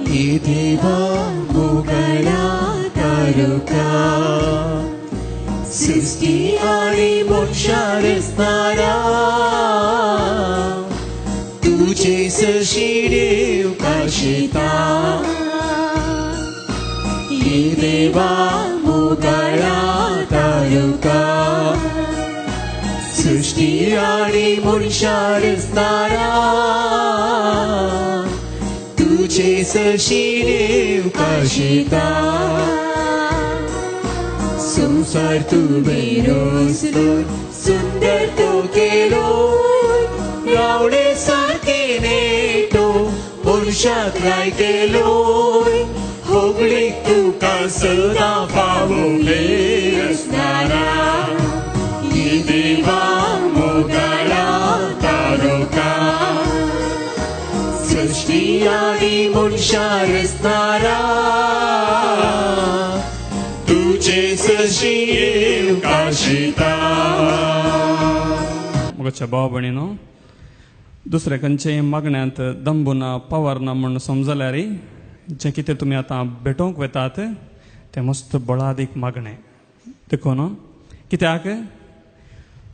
हे देवा मोगळा तारुका सृष्टी आणि मोक्षार असणारा तुझे सशिरेव काशिता हे देवा मोगळा तारुका सृष्टी आणि मोक्षार असणारा तुझे सशिरेव काशिता संसार तू बेरोसलो सुंदर तो केलो रावणे सारखे नेटो पुरुषात काय केलो होगळी तुका सदा पावले असणारा हे देवा मोगळा तारुका सृष्टी आणि मोक्षार असणारा तुझे सशिरेव काशिता. मुगाच्या भाव भयणीनो दुसरे खंयचे मागण्यांत दंबुना पावरना म्हण समजल्यार जे कितें तुमी आतां भेटोवंक वेतात तें मस्त बळादीक मागणें देखून कित्याक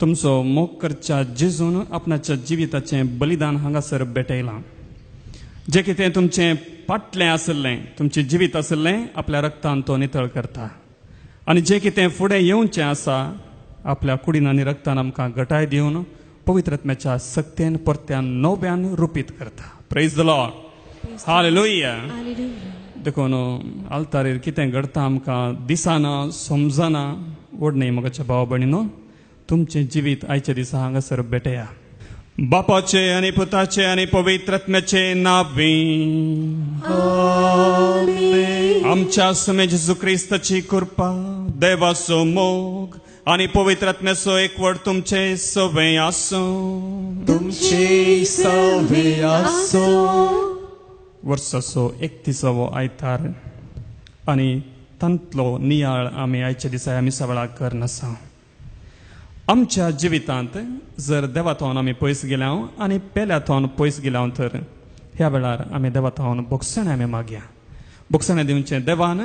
तुमचो मोग करच्या जेजून आपणाच्या जिविताचें बलिदान हांगासर भेटयलां. जे कितें तुमचें फाटलें आसलें तुमचें जिवीत आसलें आपल्या रक्तान तो नितळ करता आनी जें कितें फुडें येवचें आसा आपल्या कुडीन आनी रक्तान आमकां घटाय दिवन पवित्रत्म्याच्या सक्तेन परत्यान नव्यान रुपीत करता. Praise the Lord. हालेलुया. देखून आल्तारीर कितें घडटा आमकां दिसना समजना ओडणे मोगाच्या भाव भयणीनो तुमचें जिवीत आयच्या दिसा हांगासर भेटया. बापाचे आनी पुताचे आनी पवित्रत्म्याचे नांवीं आमच्या समे जेजू क्रिस्ताची कृपा देवाचो मोग आनी पवित्रत्म्याचो एकवट तुमचे सवे आसो. तुमचे सवे आसो. वर्साचो 31वो आयतार आनी तांतलो नियाळ आमी आयच्या दिसा आमी सवाळाक करनासा. आमच्या जिवितांत जर देवाथावन आमी पयस गेल्याव आनी पेल्याथावन पयस गेल्याव तर ह्या वेळार आमी देवाथावन बोगसणे आमी मागया. बोगसणे दिवचें देवान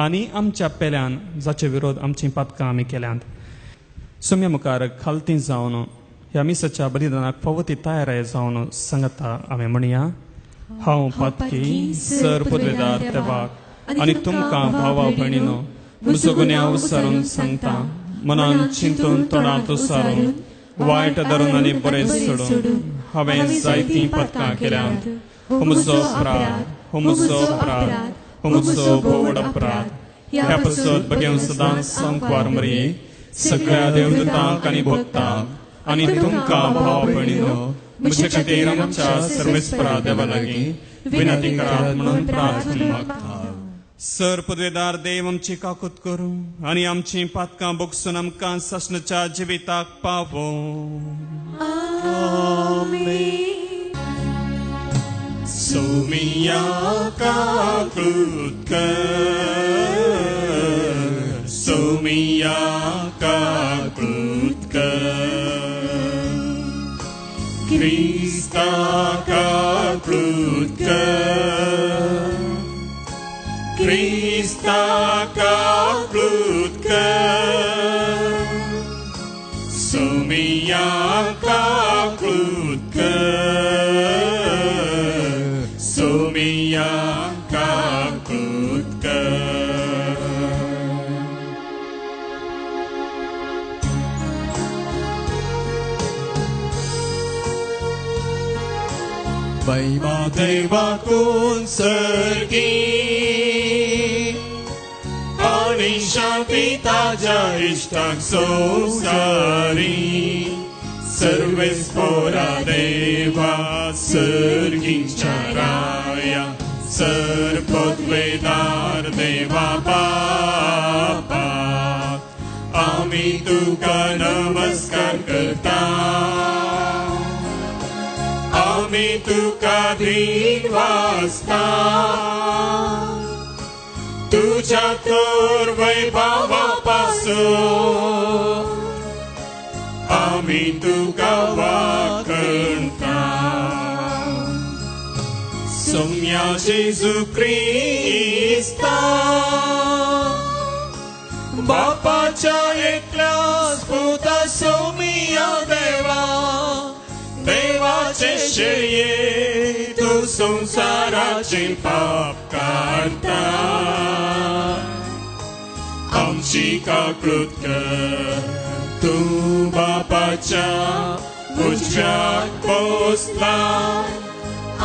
आनी आमच्या पेल्यान जाचे विरोध आमची पातकां आमी केल्यांत सुम्या मुखार खालती जावन ह्या मिसाच्या बलिदानाक फावती तयार जावन सांगता आमी म्हणया. हांव पातकी सर पदवेदार देवाक आनी तुमकां भावा भयणीनो म्हजो गुन्यांव विचारून सांगता. मनान चिंतून तोंडांत सारून वायट धरून आनी बरें सोडून हांवें जायतीं पातकां केल्यांत. हो म्हजो अपराध हो म्हजो अपराध हो म्हजो बोड अपराध. ह्या पासत बगेव सदांच सांकवार मरी सगळ्या देवदूतांक आनी भक्तांक आनी तुमकां भाव भयणीनो म्हजे खातीर आमच्या सर्वेस्परा देवा लागीं विनंती करात म्हणून प्रार्थना मागता. सर पदवेदार देव आमची काकूत करूं आनी आमची पातकां बोगसून आमकां सासणाच्या जिविताक पावो. सोमिया काकूत कर सोमिया काकूत कर क्रिस्ता काकूत कर Krista kaplud कर Somiya kaplud कर Somiya kaplud कर Vaima deva kun sergi शांती ताजा इष्टाक सोसारी सर्वेस्पोरा देवा सर्गींच्या राया सर पदवेदार देवा बापा आमी तुका नमस्कार करता आमी तुका धीन वाजता तुझ्या तर वैभवापासून आम्ही तुका वाकणता सोम्या जेजू ख्रिस्ता बापाच्या एकल्या पुता सोमिया देवा देवाचे शेये तू संसाराचे पाप काढता आमची काकूत कर तू बापाच्या उजव्यात पोचला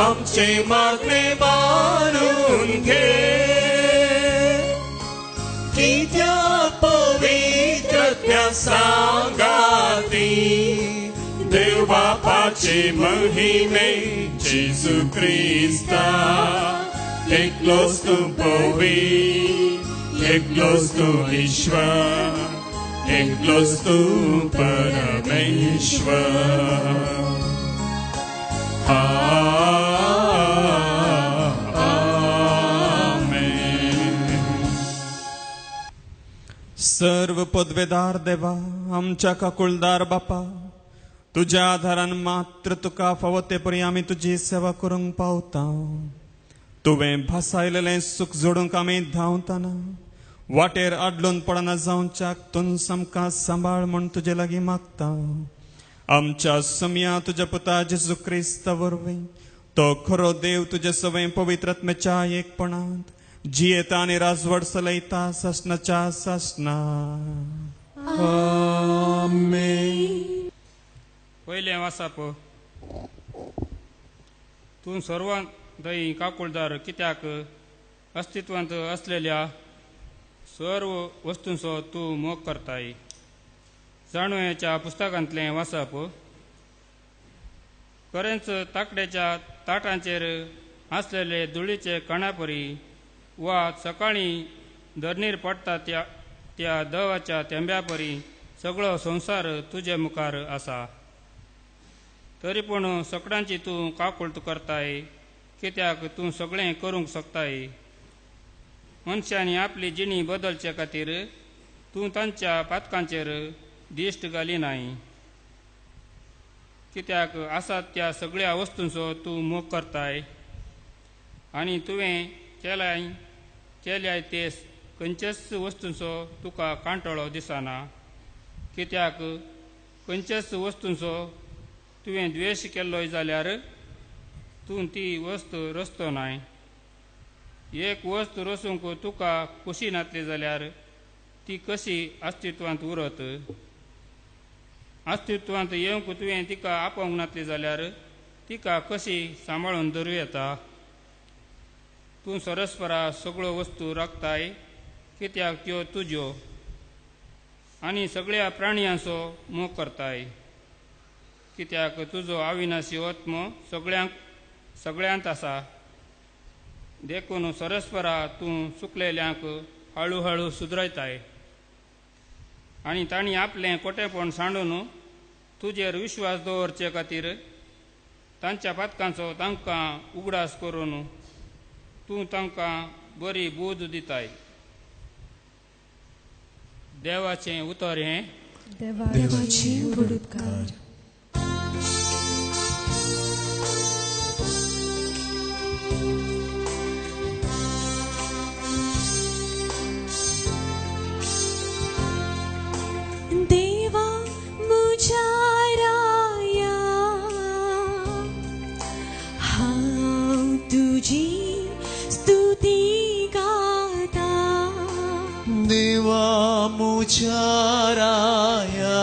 आमचे मागणे मानून घे की त्या पवित्रत्या सांगाती देव बापाचे महिमे जेजू ख्रिस्ता एकलोच तू पवित्र एकलोच तू ईश्वर एकलोच तू परमेश्वर सर्व पदवेदार देवा आमच्या काकुळदार बापा तुझ्या आधारान मात्र तुका फावते परी आमी तुझी सेवा करूंक पावता तुवें भासायलेलें सुख जोडूंक आमी धांवतना वाटेर आडलून पडना जावच्याक तूं सामका सांबाळ म्हूण तुजे लागीं मागता आमच्या समया तुज्या पुता जेजू क्रिस्ता वरवीं तो खरो देव तुजे सवय पवित्रत्मेच्या एकपणांत जियेता आनी राजवड चलयता ससनाच्या ससना आमेन. पयलें वाचप तूं सर्वांत दही काकुळदार कित्याक अस्तित्वांत असलेल्या सर्व वस्तूंचो तूं मोग करताय. जाणवेच्या पुस्तकांतलें वाचप खरेंच ताकडेच्या ताटांचेर आसलेले धुळीचे कणापरी वा सकाळीं धरणीर पडटा त्या दवाच्या तेंब्यापरी सगळो संवसार तुजे मुखार आसा. तरी पूण सगळ्यांची तूं काकुळट करताय कित्याक तूं सगळें करूंक शकताय. मनशांनी आपली जिणी बदलचे खातीर तूं तांच्या पातकांचेर दिश्ट घालिनाय. कित्याक आसात त्या सगळ्या वस्तूंचो तूं मोग करताय आनी तुवें केल्याय ते खंयचेच वस्तूंचो तुका कांटळो दिसना. कित्याक खंयचेच वस्तूंचो तुवें द्वेश केल्लोय जाल्यार तूं ती वस्त रचतो नाय. एक वस्त रचूंक तुका खोशी नातली जाल्यार ती कशी अस्तित्वांत उरत. अस्तित्वांत येवंक तुवें तिका आपोवंक नातली जाल्यार तिका कशी सांबाळून धरूं येता. तूं सरस्परा सगळ्यो वस्तू राखताय कित्याक त्यो तुज्यो आनी सगळ्या प्राणयांचो मोग करताय. कित्याक तुजो अविनाशी आत्मो सगळ्यांत आसा. देखून सरस्परा तूं चुकलेल्यांक हळू सुदरयताय आनी तांणी आपलें खोटेपण सांडून तुजेर विश्वास दवरचे खातीर तांच्या पातकांचो तांकां उगडास करून तूं तांकां बरी बूद दिताय. देवाचें उतर हें देवाची उडकार. देवा मुझ्या राया हांव तुजी स्तुती गाता. देवा मुझ्या राया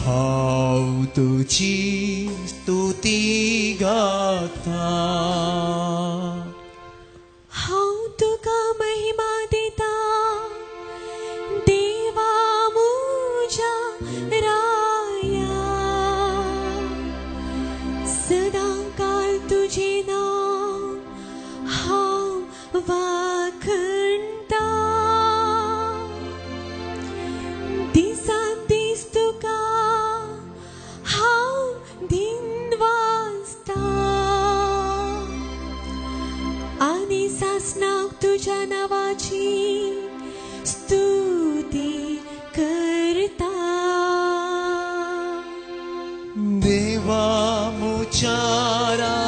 हांव तुजी स्तुती गाता. हांव तुका महिमा दिता देवा मुझ्या राया. सदां काल तुझे नांव हांव वाखणटा. दिसान दीस तुका हांव दिनवासता आनी सासणाक तुझ्या नांवाची स्तुती करता. देवा मुझ्या राया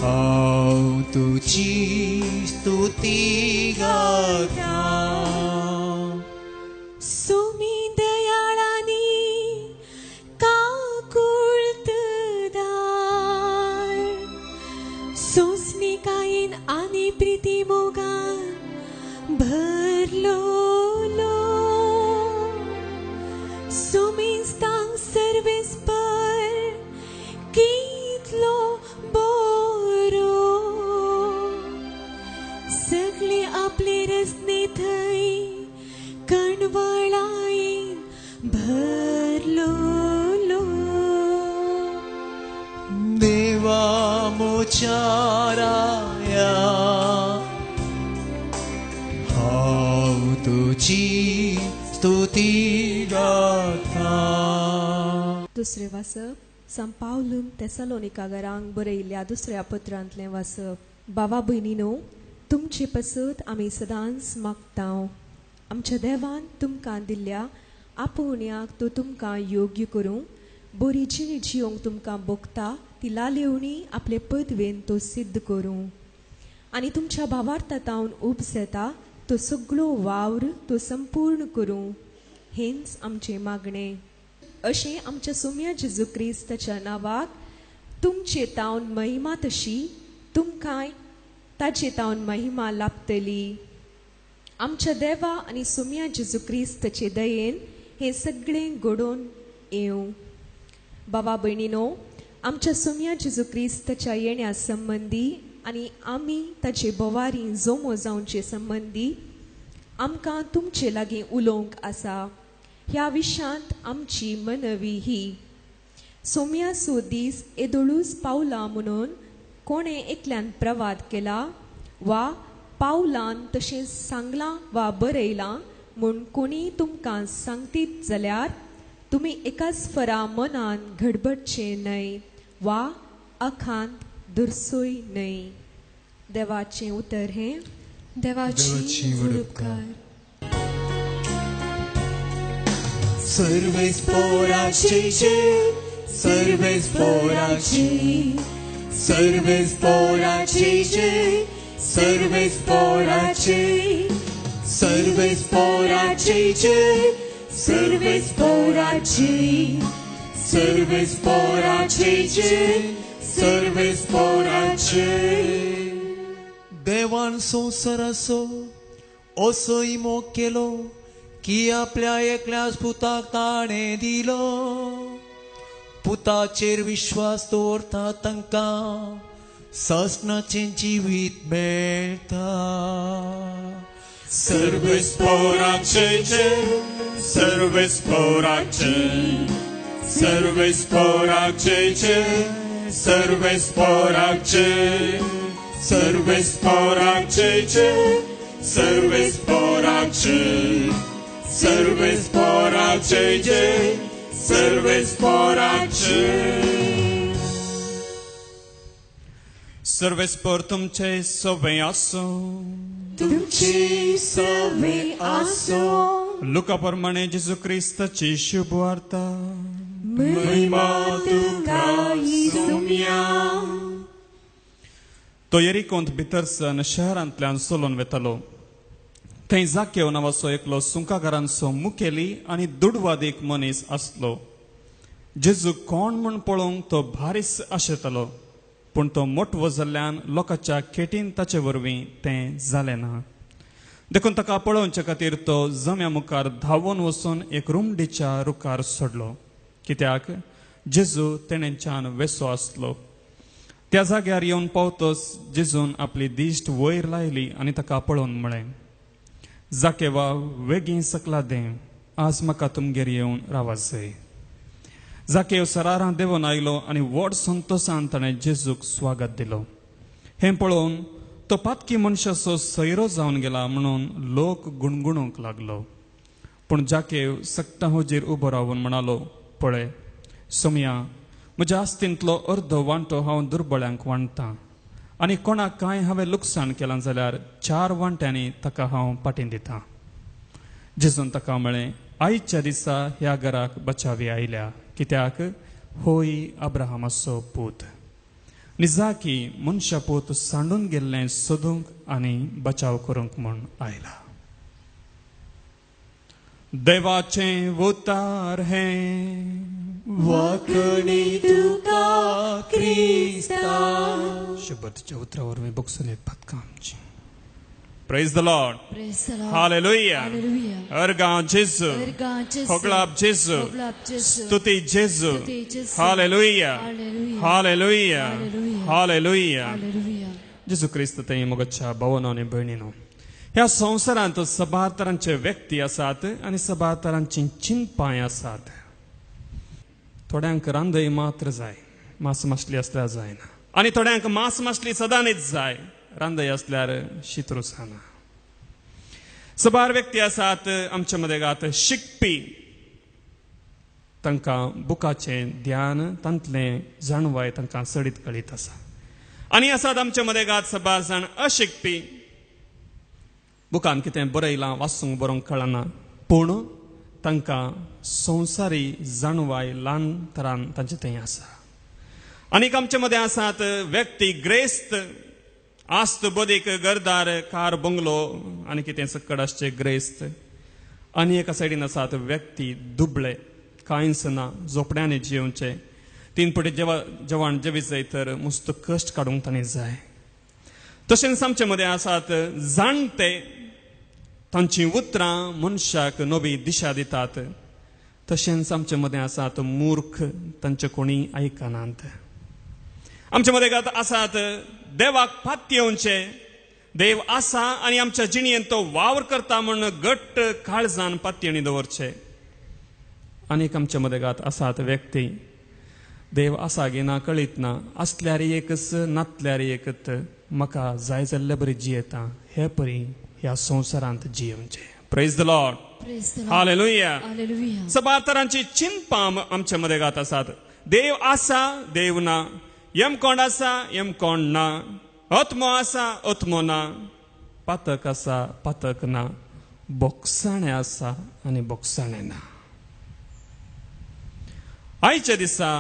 हांव तुजी स्तुती गाता. सोमी दयाळानी काकुळतदार सोसणिकायेन आनी प्रिती मोगान भरलो सोमेस्तांक सर्वेस्पर कितलो बरो सगळे आपले रस्ते थंय कणवळायेन भरलो देवा मोचाराया हांव तुजी स्तुती गाता. दुसरे वाचप संपावलून तेसलोनिकागरांक बरयल्ल्या दुसऱ्या पत्रांतलें वाचप. बाबा भयणीनो, तुमचे पसत आमी सदांच मागतांव. आमच्या देवान तुमकां दिल्ल्या आपोवण्याक तो तुमकां योग्य करूं, बरी जिणी जियोंक तुमकां बोगता ती लालेवणी आपले पदवेन तो सिद्ध करूं, आनी तुमच्या भावार्थांतावन उब येता तो सगळो वावर तो संपूर्ण करूं, हेंच आमचें मागणें. अशें आमच्या सोम्या जेजू क्रिस्ताच्या नांवाक तुमचे तावन महिमा तशी तुमकांय ताचे तावन महिमा लाभतली. आमच्या देवा आनी सोम्या जेजू क्रिस्ताचे दयेन हे सगळें घडोवन येवं. बाबा भयणीनो, आमच्या सोम्या जेजू क्रिस्ताच्या येण्या संबंदी आनी आमी ताचे बोवारी जोमो जावचे संबंदी आमकां तुमचे लागीं उलोवंक आसा. ह्या विशयांत आमची मनवी ही: सोम्या सो दीस येदोळूच पावला म्हणून कोणें एकल्यान प्रवाद केला, वा पावलान तशें सांगलां वा बरयलां म्हूण कोणी तुमकां सांगतीत जाल्यार तुमी एकाच फरा मनान घडबडचे न्हय वा अखांत दुरसोय न्हय. देवाचें उतर हें: देवाची उपकार. सर्वेस्पोराचे सर्वेस्पोराचे सर्वेस्पोराचे सर्वेस्पोराचे सर्वेस्पोराचे सर्वेस्पोराचे सर्वेस्पोराचे सर्वेस्पोराचे. देवान संवसार असो असो इमो केलो की आपल्या एकल्याच पुताक ताणें दिलो. पुताचेर विश्वास दवरता तांकां ससनाचें जिवीत मेळटा. सर्वेस्porace, सर्वेस्porace, सर्वेस्porace, सर्वेस्porace, सर्वेस्porace, सर्वेस्porace, सर्वेस्porace, सर्वेस्porace. सर्वेस्पर तुमचे सवे आसो. तुमची सवे आसो. लुका प्रमाणे जेजू क्रिस्ताची शुभ वार्ता. महिमा तुका सोम्या. तो येरिकोंत भितरसन शहरांतल्यान सोलोन वेतालो. थंय जाकेव नांवाचो एकलो सुंकाकारांचो मुखेली आनी दुडवाद एक मनीस आसलो. जेजू कोण म्हूण पळोवंक तो भारीस आशेतालो, पूण तो मोठवो जाल्ल्यान लोकांच्या खेटीन ताचे वरवीं तें जालें ना. देखून ताका पळोवचे खातीर तो जम्या मुखार धांवून वचून एक रुमडीच्या रुखार सोडलो, कित्याक जेजू तेणेच्यान वेसो आसलो. त्या जाग्यार येवन पावतोच जेजून आपली दिश्ट वयर लायली आनी ताका पळोवन म्हळें, जाकेवा वेगीं सकला दे, आज म्हाका तुमगेर येवन रावा जाय. जाकेव सरारां देंवन आयलो आनी व्हड संतोशान ताणें जेजूक स्वागत दिलो. हें पळोवन तो पातकी मनशाचो सैरो जावन गेला म्हणून लोक गुणगुणूंक लागलो. पूण जाकेव सक्ता होजेर उबो रावन म्हणालो, पळय सोम्या, म्हज्या आस्तींतलो अर्दो वांटो हांव दुर्बळ्यांक वांटतां, आनी कोणाक कांय हांवें लुकसाण केलां जाल्यार 4 वांट्यांनी ताका हांव पाटीन दितां. जेजून ताका म्हळें, आयच्या दिसा ह्या घराक बचावी आयल्या, कित्याक होय अब्राहमाचो पूत. निजाकी मनशा पोत सांडून गेल्लें सोदूंक आनी बचाव करूंक म्हूण आयला. देवाचें उतार हें वाकणी तुका क्रिस्ता. शब्दाच्या उतरा वरवीं बगसून येतात का आमची. Praise the Lord. Praise the Lord. Hallelujah. Hallelujah. Ergan Jesu. Ergan Jesu. Hoglab Jesu. Hoglab Jesu. Stuti Jesu. Stuti Jesu. Hallelujah. Hallelujah. Hallelujah. Hallelujah. Hallelujah. Hallelujah. जेजू क्रिस्त तें मोगाच्या भावांनो आनी भयणींनो, ह्या संवसारांत सबार तरांचे व्यक्ती आसात आनी सबार तरांची चिंतपाय आसात. थोड्यांक रांदय मात्र जाय, मांस मासली आसल्यार जायना. आनी थोड्यांक मांस मासली सदांच जाय, रांदय असल्यार शीतरूच हाना. सबार व्यक्ती आसात आमच्या मदेगात शिकपी, तांकां बुकाचें ध्यान तांतलें जाणवाय तांकां सडीत कळीत आसा. आनी आसात आमच्या मदेगात सबार जाण अशिकपी, बुकान कितें बरयलां वाचूंक बरोवंक कळना, पूण तांकां संवसारी जाणवाय ल्हान तरान तांचे थंय आसा. आनीक आमचे मदें आसात व्यक्ती ग्रेस्त, आस्त बदीक घरदार कार बंगलो आनी कितें सक्कड आसचे ग्रेस्त. आनी एका सायडीन आसात व्यक्ती दुबळे, कांयच ना, झोपड्यांनी जिवचे. 3 पटी जेवण जेवीत जाय तर मस्त कश्ट काडूंक तांणी जाय. तशेंच आमचे मदें आसात जाणटे, तांची उतरां मनशाक नवी दिशा दितात. तशेंच आमचे मदें आसात मूर्ख, तांचे कोणी आयकनात. आमचे मदें आसात देवाक पात येवचे, देव आसा आनी आमच्या जिणेंत तो वावर करता म्हूण घट्ट काळजान पातयेणी दवरचे. आनीक आमच्या मदेगात आसात व्यक्ती, देव आसा गे ना कळीत ना, आसल्यार एकच नातल्यार एकत, म्हाका जाय जाल्ले बरी जियेता, हे परी ह्या संवसारांत जियोवचे. Praise the Lord. Praise the Lord. Hallelujah. Hallelujah. सबार तरांची चिंतपां आमच्या मदेगात आसात. देव आसा, देव ना, यम कोण आसा, यम कोण ना, आत्मो आसा, आत्मो ना, पातक आसा, पातक ना, बोगसाणें आसा आनी बोगसाणें ना. आयच्या दिसा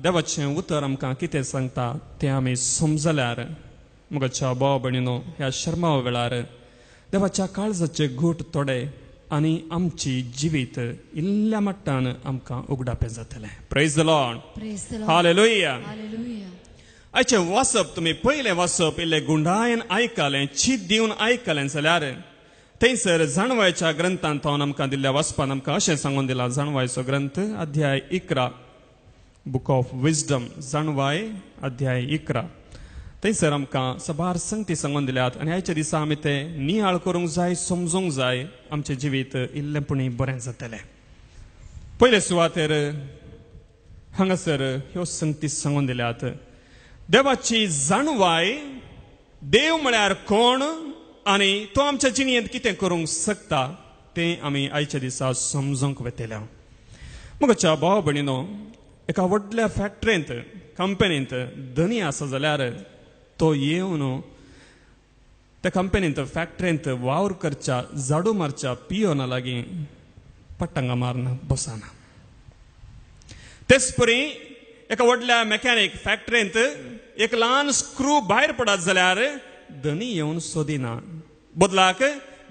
देवाचें उतर आमकां कितें सांगता तें आमी समजल्यार म्हज्या भाव भयणीनो, ह्या शर्मा वेळार देवाच्या काळजाचे घोट तोडे आनी आमची जिवीत इल्ल्या मट्टान आमकां उगडापें जातलें. Praise the Lord. Praise the Lord. Hallelujah. Hallelujah. आयचें वाचप तुमी पयलें वाचप इल्लें गुंडायेन आयकलें, चीत दिवन आयकलें जाल्यार थंयसर जाणवायच्या ग्रंथांत हांव आमकां दिल्ल्या वाचपान आमकां अशें सांगून दिलां. जाणवायचो ग्रंथ अध्याय 11, बुक ऑफ विजडम, जाणवाय अध्याय 11. थंयसर आमकां सबार संगती सांगून दिल्यात आनी आयच्या दिसा आमी ते नियाळ करूंक जाय, समजूंक जाय, आमचें जिवीत इल्लेपणी बरें जातलें. पयले सुवातेर हांगासर ह्यो संगती सांगून दिल्यात. देवाची जाणवाय, देव म्हळ्यार कोण आनी तो आमच्या जिणेंत कितें करूंक शकता तें आमी आयच्या दिसा समजूंक वेतल्या. म्हज्या भाव भयणीनो, एका व्हडल्या फॅक्टरींत, कंपनींत धनी आसा जाल्यार तो येवन त्या कंपनींत, फॅक्टरींत वावर करच्या, झाडू मारच्या पियोना लागीं पट्टांगा मारन बसना. तेच परी एका व्हडल्या मॅकॅनीक फॅक्टरींत एक ल्हान स्क्रू भायर पडत जाल्यार धनी येवन सोदिना. बदलाक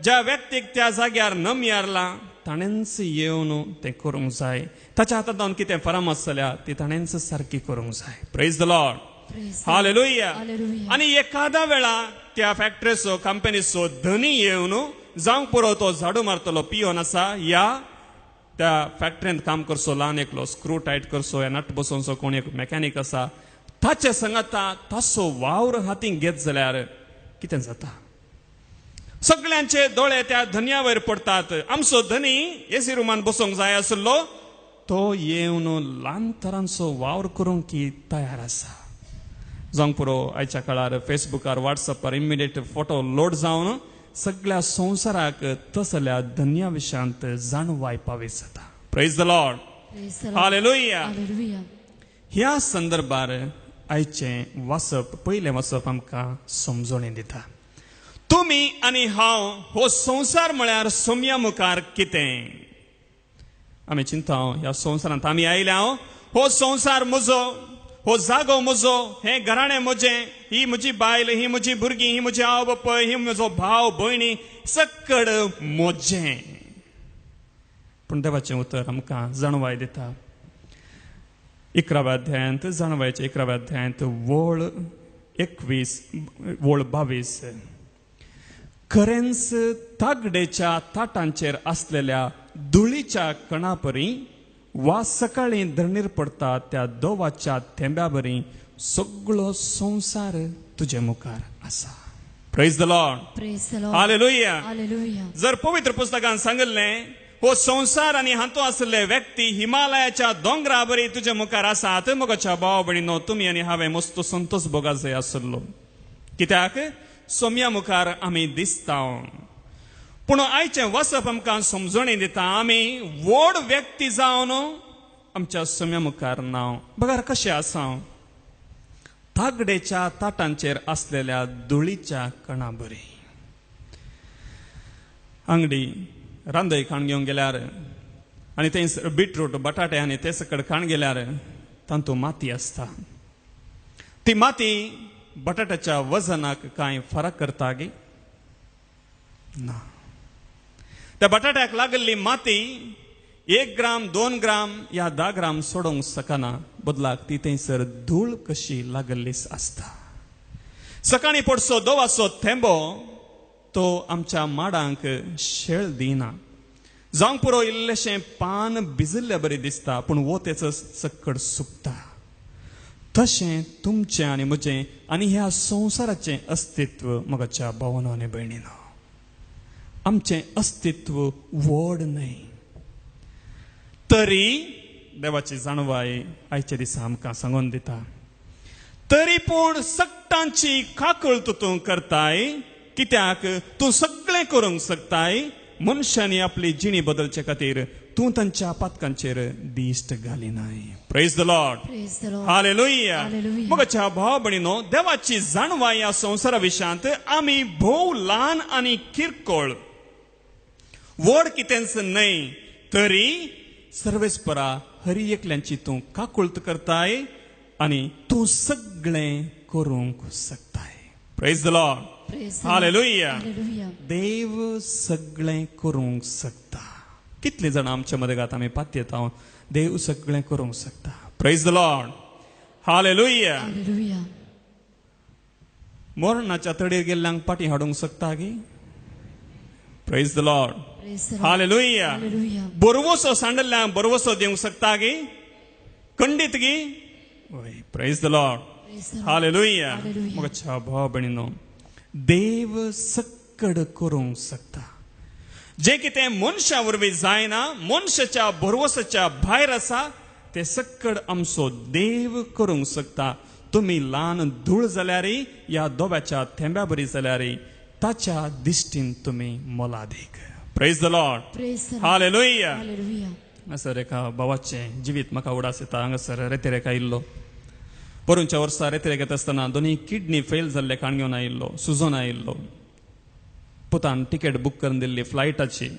ज्या व्यक्तीक त्या जाग्यार न मियारला ताणेंच येवन तें करूंक जाय. ताच्या हातांत कितें फरामत जाल्या ती ताणेंच सारकी करूंक जाय. Praise the Lord. Praise the Lord. Hallelujah. Hallelujah. आनी एखाद्या वेळा त्या फॅक्टरीचो, कंपनीचो धनी येवन जावंक पुरो तो झाडू मारतलो पियोन आसा, या त्या फॅक्टरींत काम करचो ल्हान एकलो स्क्रू टायट करचो, या नट बसोवचो कोण एक मॅकॅनीक आसा, ताचे सांगाता ताचो वावर हातींक घेत जाल्यार कितें जाता? सगळ्यांचे दोळे त्या धन्या वयर पडटात. आमचो धनी एसी रुमान बसोवंक जाय आसलो, तो येवन ल्हान तरांचो वावर करूंक की तयार आसा. जावंक पुरो आयच्या काळार फेसबुकार, व्हॉट्सअपार इमिडिएट फोटो लोड जावन सगळ्या संवसाराक तसल्या धन्या विशयांत जाणवाय पावीत जाता. Praise the Lord. Praise the Lord. Hallelujah. Hallelujah. ह्या संदर्भार आयचें वाचप, पयलें वाचप आमकां समजोणी दिता. तुमी आनी हांव हो संवसार म्हळ्यार सोम्या मुखार कितें? आमी चिंता ह्या संवसारांत आमी आयल्या, हो संवसार म्हजो, हो जागो म्हजो, हे घराणें म्हजें, ही म्हजी बायल, ही म्हजी भुरगीं, ही म्हजी आवय बापूय, ही म्हजो भाव भयणी, सक्कड म्हजें. पूण देवाचें उतर आमकां जाणवाय दिता. 11व्या अध्यायांत, जाणवायच्या 11व्या अध्यायांत वळ 21 वळ 22. खरेंच तागडेच्या ताटांचेर असलेल्या धुळीच्या कणापरी वा सकाळी धरणीर पडटा त्या दोवाच्या थेंब्याबरी सगळो संसार तुजे मुखार आसा. Praise the Lord. Praise the Lord. Hallelujah. Hallelujah. जर पवित्र पुस्तकान सांगिल्लें हो संसार आनी हातूं आसले व्यक्ती हिमालयाच्या दोंगरा बरी तुजे मुखार आसात, मोगाच्या भाव भयणीनो, तुमी आनी हांवें मस्त संतोष भोगात जाय आसलो. कित्याक सोम्या मुखार आमी दिसता. पूण आयचें वचप आमकां समजणी दिता, आमी व्हड व्यक्ती जावन आमच्या सोम्या मुखार नाव. बघार कशें आसा, तागडेच्या ताटांचेर असलेल्या धुळीच्या कणा बरी. अंगडी रांदय खाण घेवंक गेल्यार आनी थंय बीटरूट बटाटे आनी ते सकट खाण गेल्यार तातूंत माती आसता. ती माती बटाट्याच्या वजनाक कांय फरक करता गे ना. त्या बटाट्याक लागल्ली माती 1 ग्राम 2 ग्राम या 10 ग्राम सोडूंक शकना. बदलाक ती थंयसर धूळ कशी लागल्लीच आसता. सकाळी पडसो दोवाचो थेंबो तो आमच्या माडांक शेळ दिना. जावंक पुरो इल्लेशें पान भिजिल्ले बरी दिसता, पूण वो तेचो सक्कड सुकता. तशें तुमचें आनी म्हजें आनी ह्या संवसाराचें अस्तित्व मोगाच्या भावांनो आनी भयणीनो. आमचें अस्तित्व व्हड न्हय, तरी देवाची जाणवाय आयच्या दिसा आमकां सांगून दिता. तरी पूण सक्तांची काकळ तूं करताय, कित्याक तूं सगळें करूंक शकताय. मनशांनी आपली जिणी बदलचे खातीर तूं तांच्या पातकांचेर दिश्ट घालिनाय. Praise the Lord. Praise the Lord. Hallelujah. Hallelujah. मोगाच्या भाव भयणीनो, देवाची जाणवाय ह्या संवसारा विशांत आमी भोव ल्हान आनी किरकोळ व्हड कितेंच न्हय, तरी सर्वेस्परा हरी एकल्यांची तूं काकुळत करताय आनी तूं सगळें करूंक शकताय. Praise the Lord. Praise the Lord. Hallelujah. Hallelujah. देव सगळें करूंक शकता. कितले जाण आमच्या मदेगात आमी पातयेता, देव सगळें करूंक शकता. Praise the Lord. Hallelujah. Hallelujah. मरणाच्या तडीर गेल्ल्यांक पाटी हाडूंक शकता गे. Praise the Lord. Praise the Lord. Hallelujah. Hallelujah. बरवसो सांडल्ल्यांक बरवसो दिवंक शकता गे. खंडीत गे. Praise the Lord. Praise the Lord. Hallelujah. Hallelujah. मोगाच्या भाव भयणीनो, देव सक्कड करूंक शकता. जे कितें मनशा वरवीं जायना, मनशाच्या भरवसाच्या भायर आसा, ते सक्कड आमचो देव करूंक शकता. तुमी ल्हान धूळ जाल्यारय या दोब्याच्या थेंब्या बरी जाल्यारय ताच्या दिश्टीन तुमी मोलादीक. Praise the Lord. Praise the Lord. Hallelujah. Hallelujah. हांगासर एका भावाचें जिवीत म्हाका उडास येता. हांगासर रेतेरेका आयिल्लो. पोरूंच्या वर्सा रेतेरेक येता आसतना दोनी किडनी फेल जाल्ले काण घेवन आयिल्लो, सुजोन आयिल्लो. पुतान तिकेट बूक करून दिल्ली फ्लायटाची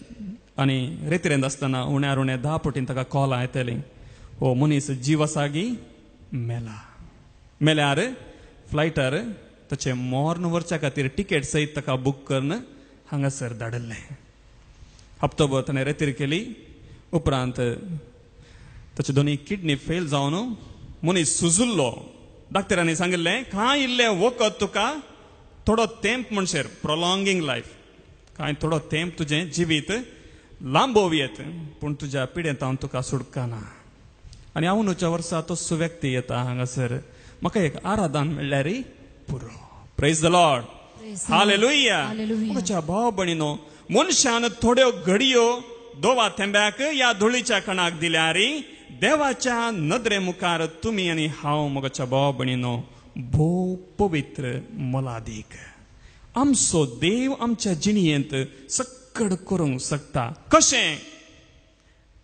आनी रेतिरेंत आसतना उण्यार उणे 10 पटीन ताका कॉलां येतलीं. हो मनीस जीव आसा गी मेला. मेल्यार फ्लायटार ताचें मोर्न व्हरच्या खातीर तिकेट सयत ताका बूक करून हांगासर धाडल्लें. हप्तोभर ताणें रेतीर केली. उपरांत ताचे दोनी किडनी फेल जावन मनीस सुजिल्लो. डाक्टरांनी सांगिल्लें, कांय इल्लें वखद तुका थोडो तेंप म्हणशेर प्रोलॉंगींग लायफ, कांय थोडो तेंप तुजें जिवीत लांबोवयेत, पूण तुज्या पिडेंत हांव तुका सुटकाना. आनी हांवूच्या वर्सा तसो व्यक्ती येता हांगासर. म्हाका एक आराधन मेळ्ळ्यारय पुरो. Praise the Lord. Praise the Lord. Hallelujah. Hallelujah. म्हज्या भाव भयणीनो, मनशान थोड्यो घडयो दोवा थेंब्याक या धुळीच्या कणाक दिल्यारय देवाच्या नदरे मुखार तुमी आनी हांव मोगाच्या भाव भयणीनो भोव पवित्र मोलादीक. आमचो देव आमच्या जिणयेंत सक्कड करूंक शकता. कशें?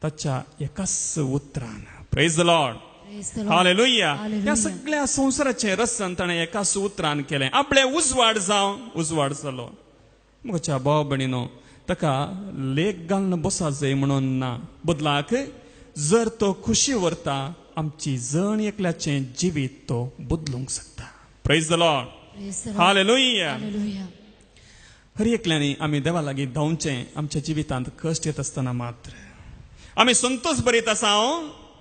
ताच्या एकाच उतरान. Praise the Lord. Praise the Lord. Hallelujah. Hallelujah. ह्या सगळ्या संवसाराचें रसन ताणें एकाच उतरान केलें. आपले उजवाड जावं उजवाड जालो. म्हज्या भाव भयणीनो, ताका लेख घालून बसा जाय म्हणून ना. बदलाक जर तो खुशी व्हरता आमची जण एकल्याचें जिवीत तो बदलूंक शकता. Praise the Lord. Praise the Lord. Hallelujah. Hallelujah. हर एकल्यानी आमी देवा लागीं धांवचें आमच्या जिवितांत कश्ट येत आसतना मात्र आमी संतोष भरीत आसा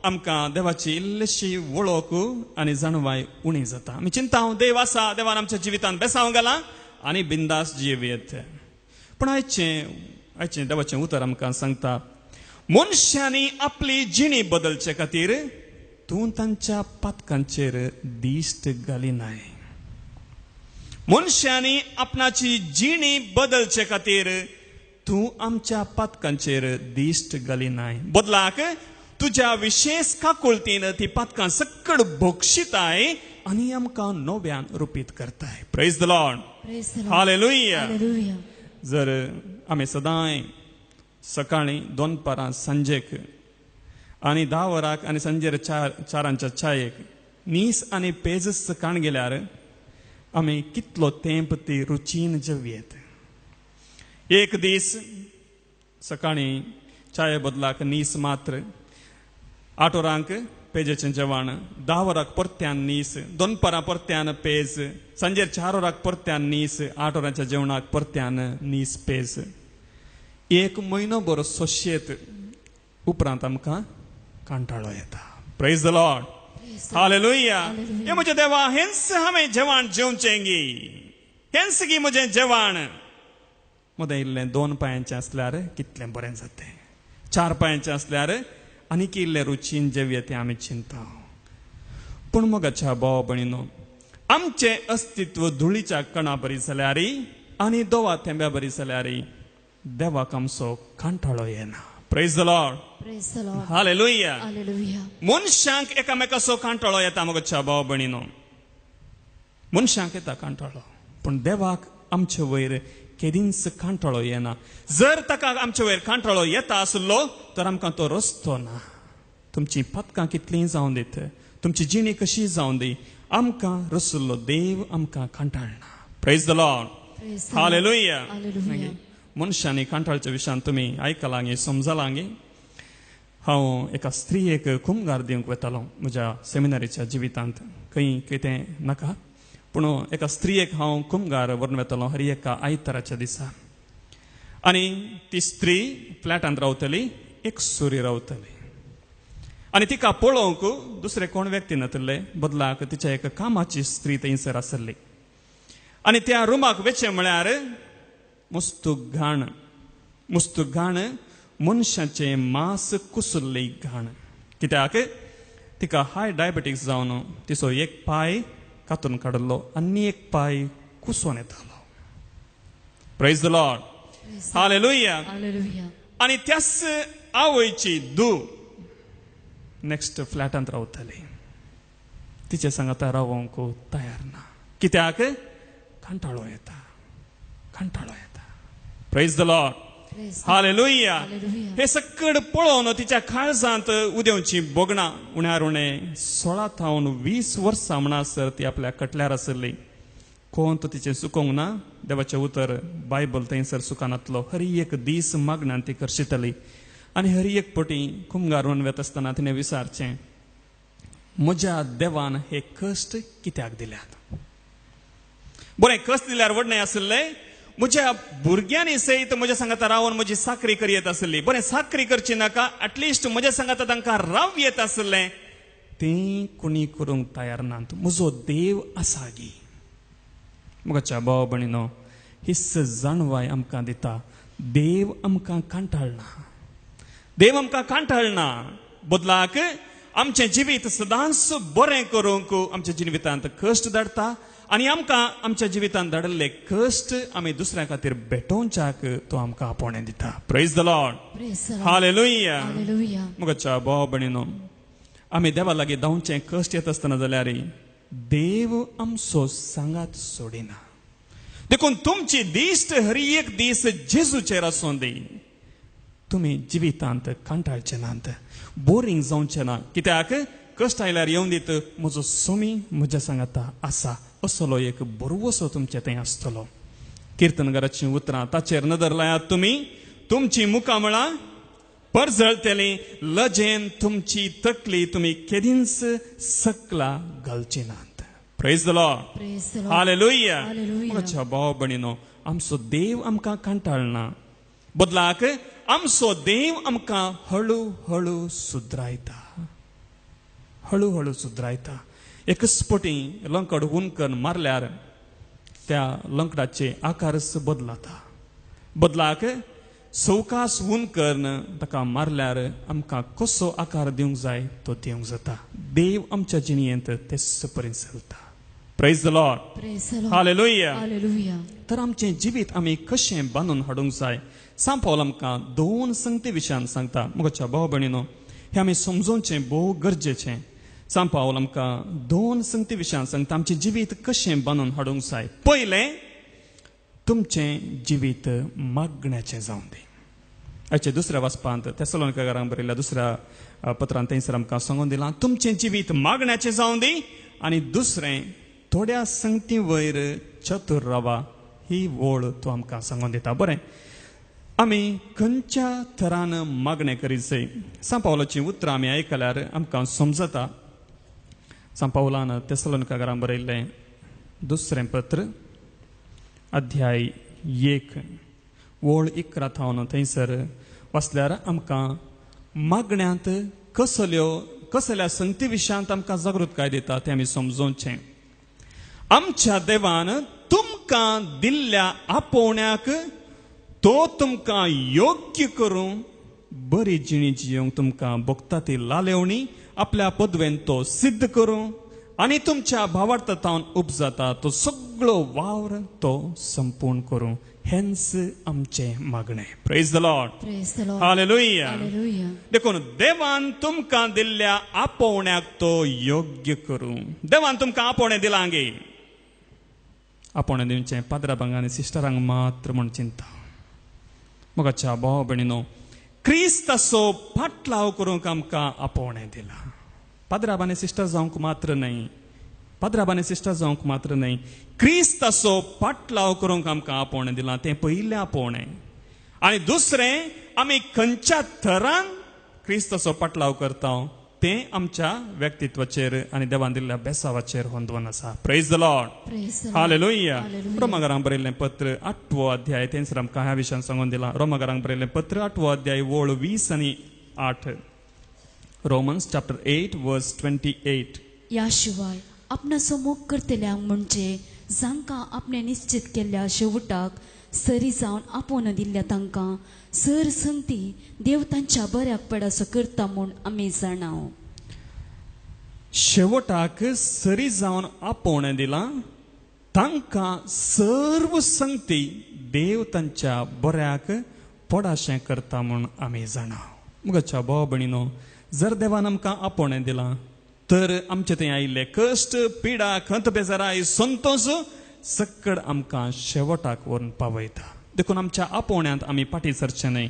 आमकां देवाची इल्लीशी वळख आनी जाणवाय उणी जाता. आमी चिंता देव आसा, देवान आमच्या जिवितांत बेसांव घाला आनी बिंदास जियेत. पण आयचें देवाचें उतर आमकां सांगता, मनशांनी आपली जिणी बदलचे खातीर तूं तांच्या पातकांचेर दिश्ट घालिनाय. मनशांनी आपणाची जिणी बदलचे खातीर तूं आमच्या पातकांचेर दिश्ट घालिनाय. बदलाक तुज्या विशेष काकुळतीन ती पातकां सकड भोगशिताय आनी आमकां नव्यान रुपीत करताय. Praise the Lord. Praise the Lord. Hallelujah. Hallelujah. जर आमी सदांय सकाळीं 2 परां सांजेक आनी 10 वरांक आनी सांजेर 4 चायेक नीस आनी पेजस काण गेल्यार आमी कितलो तेंप ती रुचीन जेवयेत. एक दीस सकाळीं चाये बदलाक नीस मात्र, 8 वरांक पेजेचें जेवण, 10 वरांक परत्यान नीस, 2 परां परत्यान पेज, सांजेर 4 वरांक परत्यान नीस, 8 वरांच्या जेवणाक परत्यान नीस पेज. 1 म्हयनोभर सोशेत उपरांत आमकां कांटाळो येता. Praise the Lord. हालेलुया. हे म्हजे देवा, हेंच हांवें जेवण जेवचें गी, हेंच गी म्हजें जेवण. मदें इल्लें 2 पांयांचें आसल्यार कितलें बरें जातें, 4 पांयांचें आसल्यार आनीक इल्लें रुचीन जेवया तें आमी चिंता. पूण मोगाच्या भाव भयणीनो, आमचें अस्तित्व धुळीच्या कणा बरी जाल्यार आनी दोवा थेंब्या बरी जाल्यार देवाक आमचो कांटाळो येना. Praise the Lord. Praise the Lord. Hallelujah. Hallelujah. मनशांक एकामेकाचो कांटाळो येता मोगाच्या भाव भयणीनो, मनशांक येता कांटाळो, पूण देवाक आमचे वयर केदींच कांटाळो येना. जर ताका आमचे वयर कांटाळो येता आसलो तर आमकां तो रस्तो ना. तुमची पातकां कितलीं जावं दीत, तुमची जिणी कशी जावं दी, आमकां रसलो देव आमकां कांटाळना. Praise the Lord. Praise the Lord. Hallelujah. Hallelujah. मनशांनी कांटाळच्या विशयान तुमी आयकलांगे, समजलांगे. हांव एका स्त्रीयेक कुमगार दिवंक वतालो म्हज्या सेमिनारीच्या जिवितांत. खंय कितें नाका, पूण एका स्त्रीयेक हांव कुमगार व्हरून वतालो हर एका आयताराच्या दिसा. आनी ती स्त्री फ्लॅटांत रावतली, एक सुरी रावतली. आनी तिका पळोवंक दुसरे कोण व्यक्ती नातले, बदलाक तिच्या एका कामाची स्त्री थंयसर आसली. आनी त्या रुमाक वेचें म्हळ्यार मुस्तूक घाण, मनशाचें मांस कुसुल्ली घाण. कित्याक तिका हाय डायबेटिक्स जावन तिचो एक पाय कातून काडलो आनी एक पाय कुसोन येतालो. Praise the Lord. Hallelujah. Hallelujah. आनी त्याच आवयची धूव नेक्स्ट फ्लॅटांत रावतली. तिचे सांगात रावंक तयार ना. कित्याक कांटाळो येता. Praise the Lord. Praise the Lord. Hallelujah. Hallelujah. हे सकड पळोवन तिच्या काळजांत उदेवची बोगणां उण्यार उणें 16 तावन 20 वर्सां म्हणसर ती आपल्या कटल्यार आसली. कोण तो तिचें सुकोवंक ना. देवाचें उतर बायबल थंयसर सुकानातलो. हर एक दीस मागण्यान ती करशितली. आनी हर एक पटी कुमगार म्हणून वेत आसतना तिणें विचारचें, म्हज्या देवान हे कश्ट कित्याक दिल्यात. बरें, कश्ट दिल्यार व्हडणें आसलें. म्हज्या भुरग्यांनी सयत म्हज्या सांगात रावन म्हजी साकरी करी येत आसली. बरें, साकरी करची नाका, एटलिस्ट म्हज्या सांगात तांकां राव येत आसलें तें कोणी करूंक तयार नात. म्हजो देव आसा गी. म्हज्या भाव भयणीनो, हिस्स जाणवाय आमकां दिता. देव आमकां कांटाळना. बदलाक आमचें जिवीत सदांच बरें करूंक आमच्या जिवितांत कश्ट धाडटा. आनी आमकां आमच्या जिवितांत धाडिल्ले कश्ट आमी दुसऱ्या खातीर भेटोवच्याक तो आमकां आपोवणें दिता. Praise the Lord. Praise the Lord. Hallelujah. Hallelujah. म्हज्या भाव भयणीनो, आमी देवा लागीं धांवचें कश्ट येत आसतना जाल्यार देव आमचो सांगात सोडिना. देखून तुमची दिश्ट हर एक दीस जेजूचेर आसूं दी. तुमी जिवितांत कांटाळचे नात, बोरींग जावचें ना. कित्याक कश्ट आयल्यार येवन दीत म्हजो स्वामी म्हज्या सांगाता आसा असलो एक बरवसो तुमचे थंय आसतलो. कीर्तनकाराची उतरां ताचेर नदर लायात तुमी. तुमची मुखामळां परजळतेली लजेन तुमची तकली तुम्ही केदींच सकला घालची नात. Praise the Lord. Praise the Lord. Hallelujah. Hallelujah. म्हज्या भाव भयणीनो, आमचो देव आमकां कंटाळना, बदलाक आमचो देव आमकां हळू हळू सुधरायता, हळू हळू सुधरायता. एकच पटी लंकड हुनकन मारल्यार त्या लंकडाचे आकारच बदलता. बदलाक सवकास हुनकन ताका मारल्यार आमकां कसो आकार दिवंक जाय तो दिवंक जाता. देव आमच्या जिणेंत तेच पर्यंत चलता. Praise the Lord. Praise the Lord. Hallelujah. Hallelujah. तर आमचें जिवीत आमी कशें बांदून हाडूंक जाय. सांत पावल आमकां 2 संगती विशयान सांगता. म्हज्या भाव भयणीनो, हें आमी समजोवचें भोव गरजेचें. सांत पावल आमकां 2 संगती विशयान सांगता आमचें जिवीत कशें बांदून हाडूंक जाय. पयलें, तुमचें जिवीत मागण्याचें जावं दी. हाचे दुसऱ्या वाचपांत तेसलोनिकांक बरयल्ल्या दुसऱ्या पत्रांत थंयसर आमकां सांगून दिलां, तुमचें जिवीत मागण्याचें जावं दी. आनी दुसरें, थोड्या संगती वयर चतुर रावा. ही वोळ तो आमकां सांगून दिता. बरें, आमी खंयच्या तरान मागणें करीत जाय. सांत पावलाचीं उतरां आमी आयकल्यार आमकां समजता. सांत पावलान तेसलोनिकांक बरयल्लें दुसरें पत्र अध्याय 1 वोळ 11 थावन थंयसर वाचल्यार आमकां मागण्यांत कसल्या संगती विशयांत आमकां जागृतकाय दिता तें आमी समजोवचें. आमच्या देवान तुमकां दिल्ल्या आपोवण्याक तो तुमकां योग्य करूं बरी जिणी जियोंक तुमकां भोगता ती लालेवणी आपल्या पदवेन तो सिद्ध करूं आनी तुमच्या भावार्थतावन उपजाता तो सगळो वावर तो संपूर्ण करूं. हेंच आमचें मागणें. Praise the Lord. Praise the Lord. Hallelujah. Hallelujah. देखून देवान तुमकां दिल्ल्या आपोवण्याक तो योग्य करूं. देवान तुमकां आपोवणें दिलां गे. आपोवणें दिवचें पाद्राबांक आनी सिस्टरांक मात्र म्हूण चिंता. मोगाच्या भाव भयणीनो, क्रिस्ताचो पाटलाव करूंक आमकां आपोवणें दिलां. पाद्राब आनी सिस्टर जावंक मात्र न्हय, पाद्राब आनी सिस्टर जावंक मात्र न्हय, क्रिस्ताचो पाटलाव करूंक आमकां आपोवणें दिलां. तें पयलें आपोवणें. आनी दुसरें, आमी खंयच्या तरान क्रिस्ताचो पाटलाव करता तें आमच्या व्यक्तित्वाचेर आनी देवान दिल्ल्या बेसावाचेर होंदून आसा. Praise the Lord. Praise the Lord. Hallelujah. Hallelujah. रोमाकारांक बरयल्लें पत्र 8 अध्याय थंयसर आमकां ह्या विशयान सांगून दिलां. रोमाकारांक बरयल्लें पत्र 8 अध्याय वोळ 20 आनी 8. रोमन्स चॅप्टर 8 वर्स 28. या शिवाय आपणाचो मोग करतल्यांक म्हणजे जांकां आपणे निश्चित केल्ल्या शेवटाक सरी जावन आपोवन दिल्ल्या तांकां सर संगती देव तांच्या बऱ्याक पडासो करता म्हूण आमी जाणाव. शेवटाक सरी जावन आपोवणें दिलां तांकां सर्व संगती देव तांच्या बऱ्याक पडाशें करता म्हूण आमी जाणाव. मुगाच्या भाव भयणीनो, जर देवान आमकां आपोवणें दिलां तर आमचे थंय आयिल्ले कश्ट, पिडा, खंत बेजाराय, संतोश सक्कड आमकां शेवटाक व्हरून पावयता. देखून आमच्या आपोवण्यांत आमी फाटीं सरचे न्हय.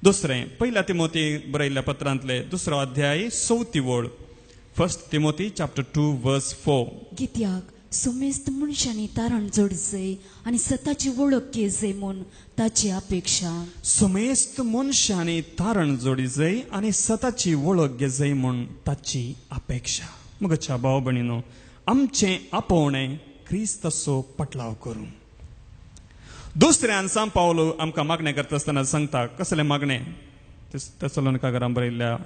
दुसरें, पयल्या तिमोथी बरयल्ल्या पत्रांतले 2 अध्याय 4 वोळ. 1 तिमोथी चॅप्टर 2 वर्स 4. कित्याक सुमेस्त मनशांनी तारण जोडचंय आनी स्वताची वळख घेजय म्हूण ताची अपेक्षा. सुमेस्त मनशांनी तारण जोडिजय आनी स्वताची वळख घेजय म्हूण ताची अपेक्षा. मुगाच्या भाव भयणीनो, आमचें आपोवणें क्रिस्ताचो पाटलाव करूं. दुसऱ्यान सांत पावलो आमकां मागणें करता आसतना सांगता कसलें मागणें. तेसलोनिकांक बरयल्ल्या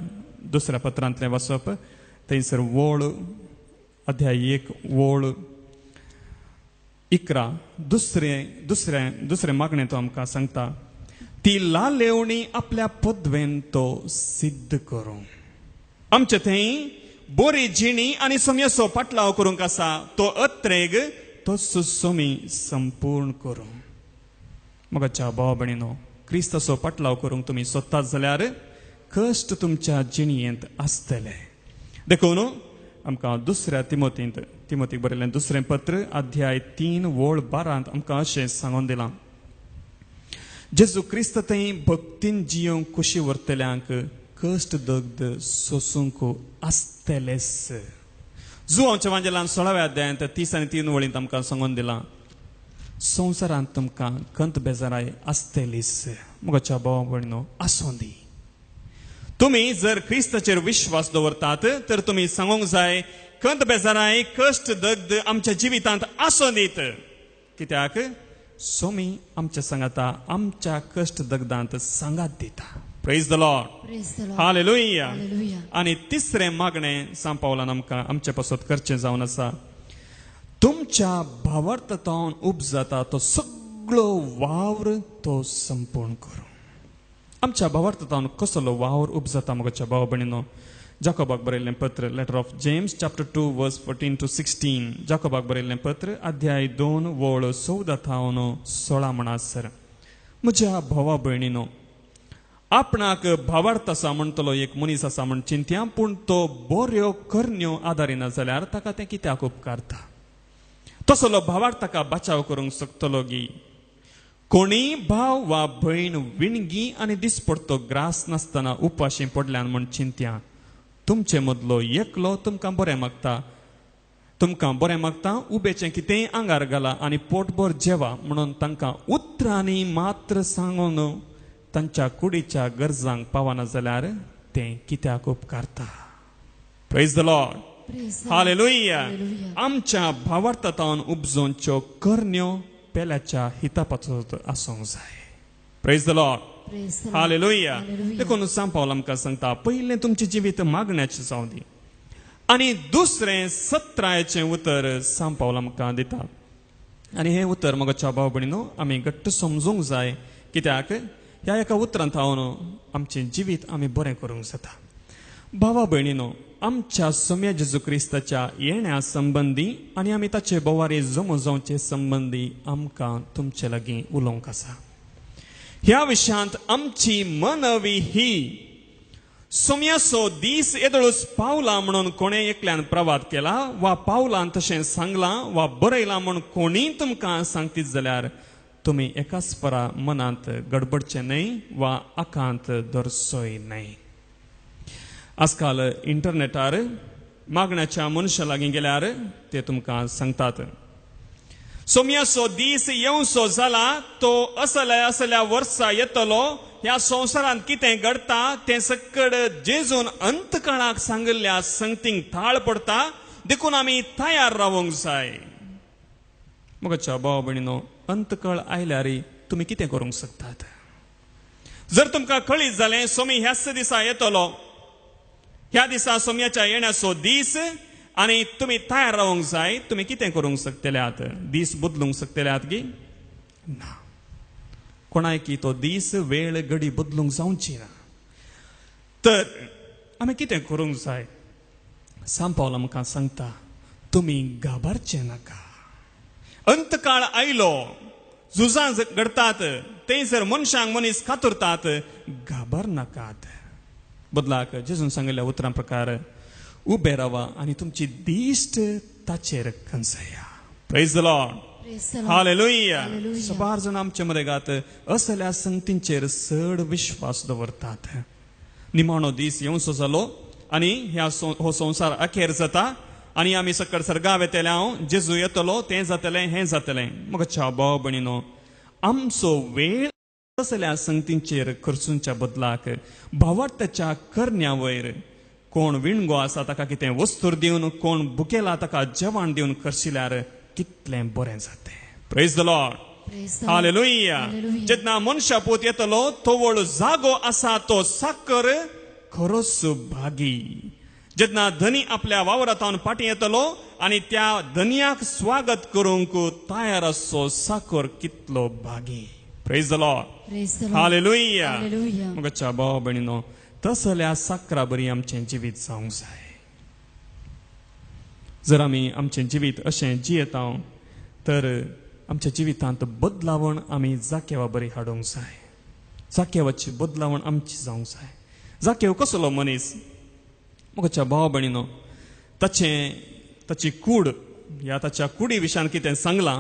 दुसऱ्या पत्रांतलें वाचप थंयसर वोळ अध्याय 1 वोळ 11. दुसरें मागणें तो आमकां सांगता, ती लालेवणी आपल्या पदवेन तो सिद्ध करूं. आमचे थंय बरी जिणी आनी समयसो पाटलाव करूंक आसा तो अत्रेग तो सुसोमी संपूर्ण करूं. मोगाच्या भाव भयणीनो, क्रिस्ताचो पाटलाव करूंक तुमी सोदतात जाल्यार कश्ट तुमच्या जिणयेंत आसतले. देखून आमकां दुसऱ्या तिमोथीक बरयल्लें दुसरें पत्र अध्याय 3 वोळ 12 आमकां अशें सांगून दिलां, जेजू क्रिस्त थंय भक्तीन जियोंक कुशी व्हरतल्यांक कश्ट दग्ध सोसूंक आसतलेच. जुवांच्या वांजेलान 16व्या अध्यायांत 30 आनी 3 वळींत आमकां सांगून दिलां, संवसारांत तुमकां खंत बेजाराय आसतलीच. मोगाच्या भाव भयणीनो, आसूं दी. तुम्ही जर ख्रिस्ताचेर विश्वास दवरतात तर तुम्ही सांगूंक जाय खंत बेजाराय कश्ट दगद आमच्या जिवितांत आसों दीत कित्याक सोमी आमच्या सांगाता आमच्या कश्ट दगदांत सांगात दिता. Praise the Lord. Praise the Lord. Hallelujah. Hallelujah. आणि तिसरे मागणे सांग पावलान आमकां आमच्या पासत करचें जावन आसा तुमच्या भावार्थतान उब जाता तो सगळो वावर तो संपूर्ण करूं. आमच्या भावार्थतान कसलो वावर उब जाता मोगाच्या भाव भयणीनो. जाकोबाक बरयल्लें पत्र लेटर ऑफ जेम्स चॅप्टर 2 वर्स 14 to 16. जाकोबाक बरयल्लें पत्र अध्याय 2 वळ 14 म्हणासर म्हज्या भावा भयणीनो आपणाक भावार्थ आसा म्हणटलो एक मनीस आसा म्हण चिंत्या पूण तो बऱ्यो करण्यो आदारिना जाल्यार ताका तें कित्याक उपकारता. तसलो भावार्थ ताका बचाव करूंक शकतलो गी. कोणी भाव वा भयण विणगी आनी दिसपडतो ग्रास नासतना उपाशी पडल्यान म्हण चिंत्या तुमचे मदलो एकलो तुमकां बरें मागता उबेचें कितेंय आंगार घाला आनी पोटभर जेवा म्हणून तांकां उतरांनी मात्र सांगून तांच्या कुडीच्या गरजांक पावना जाल्यार तें कित्याक उपकारता. Praise the Lord. Praise the Lord. Hallelujah. Hallelujah. आमच्या भावार्थतान उपजोवच्यो करण्यो पेल्याच्या हितापाचोच आसूंक जाय. Praise the Lord. Praise the Lord. Hallelujah. Hallelujah. देखून सांग पावल आमकां सांगता पयलें तुमचें जिवीत मागण्याचें जावं दी आनी दुसरें सत्रायेचें उतर सांग पावल आमकां दिता. आनी हें उतर मोगाच्या भाव भयणीनो आमी घट्ट समजूंक जाय कित्याक ह्या एका उतरांत हांव आमचें जिवीत आमी बरें करूंक जाता. भावा भयणीनो आमच्या सोम्या जेजू क्रिस्ताच्या येण्या संबंदी आनी आमी ताचे बोवारी जमो जावचे संबंदी आमकां तुमचे लागीं उलोवंक आसा. ह्या विशयांत आमची मनवी ही सोम्यासो दीस येदळूच पावला म्हणून कोणे एकल्यान प्रवाद केला वा पावलान तशें सांगलां वा बरयलां म्हूण कोणीय तुमकां सांगतीत जाल्यार तुमी एकाच परा मनांत गडबडचे न्हय वा आकांत दरसोय न्हय. आजकाल इंटरनेटार मागण्याच्या मनशा लागीं गेल्यार ते तुमकां सांगतात सोम्यासो दीस येवसो जाला तो असल्या वर्सां येतलो ह्या संवसारांत कितें घडटा तें सकड जेजून अंतकाळाक सांगिल्ल्या संगतींक थाळ पडटा देखून आमी तयार रावूंक जाय. मोगाच्या भाव भयणीनो अंतकाळ आयल्यार तुमी कितें करूंक शकतात. जर तुमकां कळीत जालें सोमी ह्याच दिसा येतलो ह्या दिसा सोम्याच्या येण्याचो दीस आनी तुमी तयार रावूंक जाय तुमी कितें करूंक शकतल्यात. दीस बदलूंक शकतल्यात गी ना. कोणाय की तो दीस वेळ घडी बदलूंक जावची ना. तर आमी कितें करूंक जाय. सांग पावल आमकां सांगता तुमी घाबरचे नाका. अंतकाळ आयलो झुजां घडतात ते जर मनशांक मनीस कातुरतात घाबर नाकात. बदलाक जेजून सांगिल्ल्या उतरां प्रकार उबे रावा आनी तुमची दिश्ट ताचेर खंचया. Praise the Lord. Praise the Lord. Hallelujah. Hallelujah. सबार जाण आमचे मदेगात असल्या संगतींचेर चड विश्वास दवरतात. निमाणो दीस येवचो जालो आनी हो संवसार अखेर जाता आनी आमी सकड सर्गांव येतले हांव जेजू येतलो तें जातलें हें जातलें. म्हज्या भाव भयणीनो आमचो वेळ असल्या संगतींचेर खर्चूंच्या बदलाक भावार्थाच्या करण्या वयर कोण विणगो आसा ताका कितें वस्तूर दिवन कोण भुकेला ताका जेवण दिवन करशिल्यार कितलें बरें जातें. Praise the Lord. Praise the Lord. Hallelujah. Hallelujah. जेन्ना मनशा पोत येतलो तो वळ जागो आसा तो साकर खरोच भागी. जेन्ना धनी आपल्या वावरांतावन फाटीं येतलो आनी त्या धनयाक स्वागत करूंक तयार आसो साकर कितलो भागी. Praise the Lord. Praise the Lord. Hallelujah. Hallelujah. मोगाच्या भाव भयणीनो तसल्या साकरा बरी आमचें जिवीत जावंक जाय. जर आमी आमचें जिवीत अशें जियेता तर आमच्या जिवितांत बदलावण आमी जाकेवा बरी हाडूंक जाय. जाकेवाची बदलावण आमची जावंक जाय. जाकेव कसलो मनीस. मोगाच्या भाव भयणीनो ताची कूड ह्या ताच्या कुडी विशयान कितें सांगलां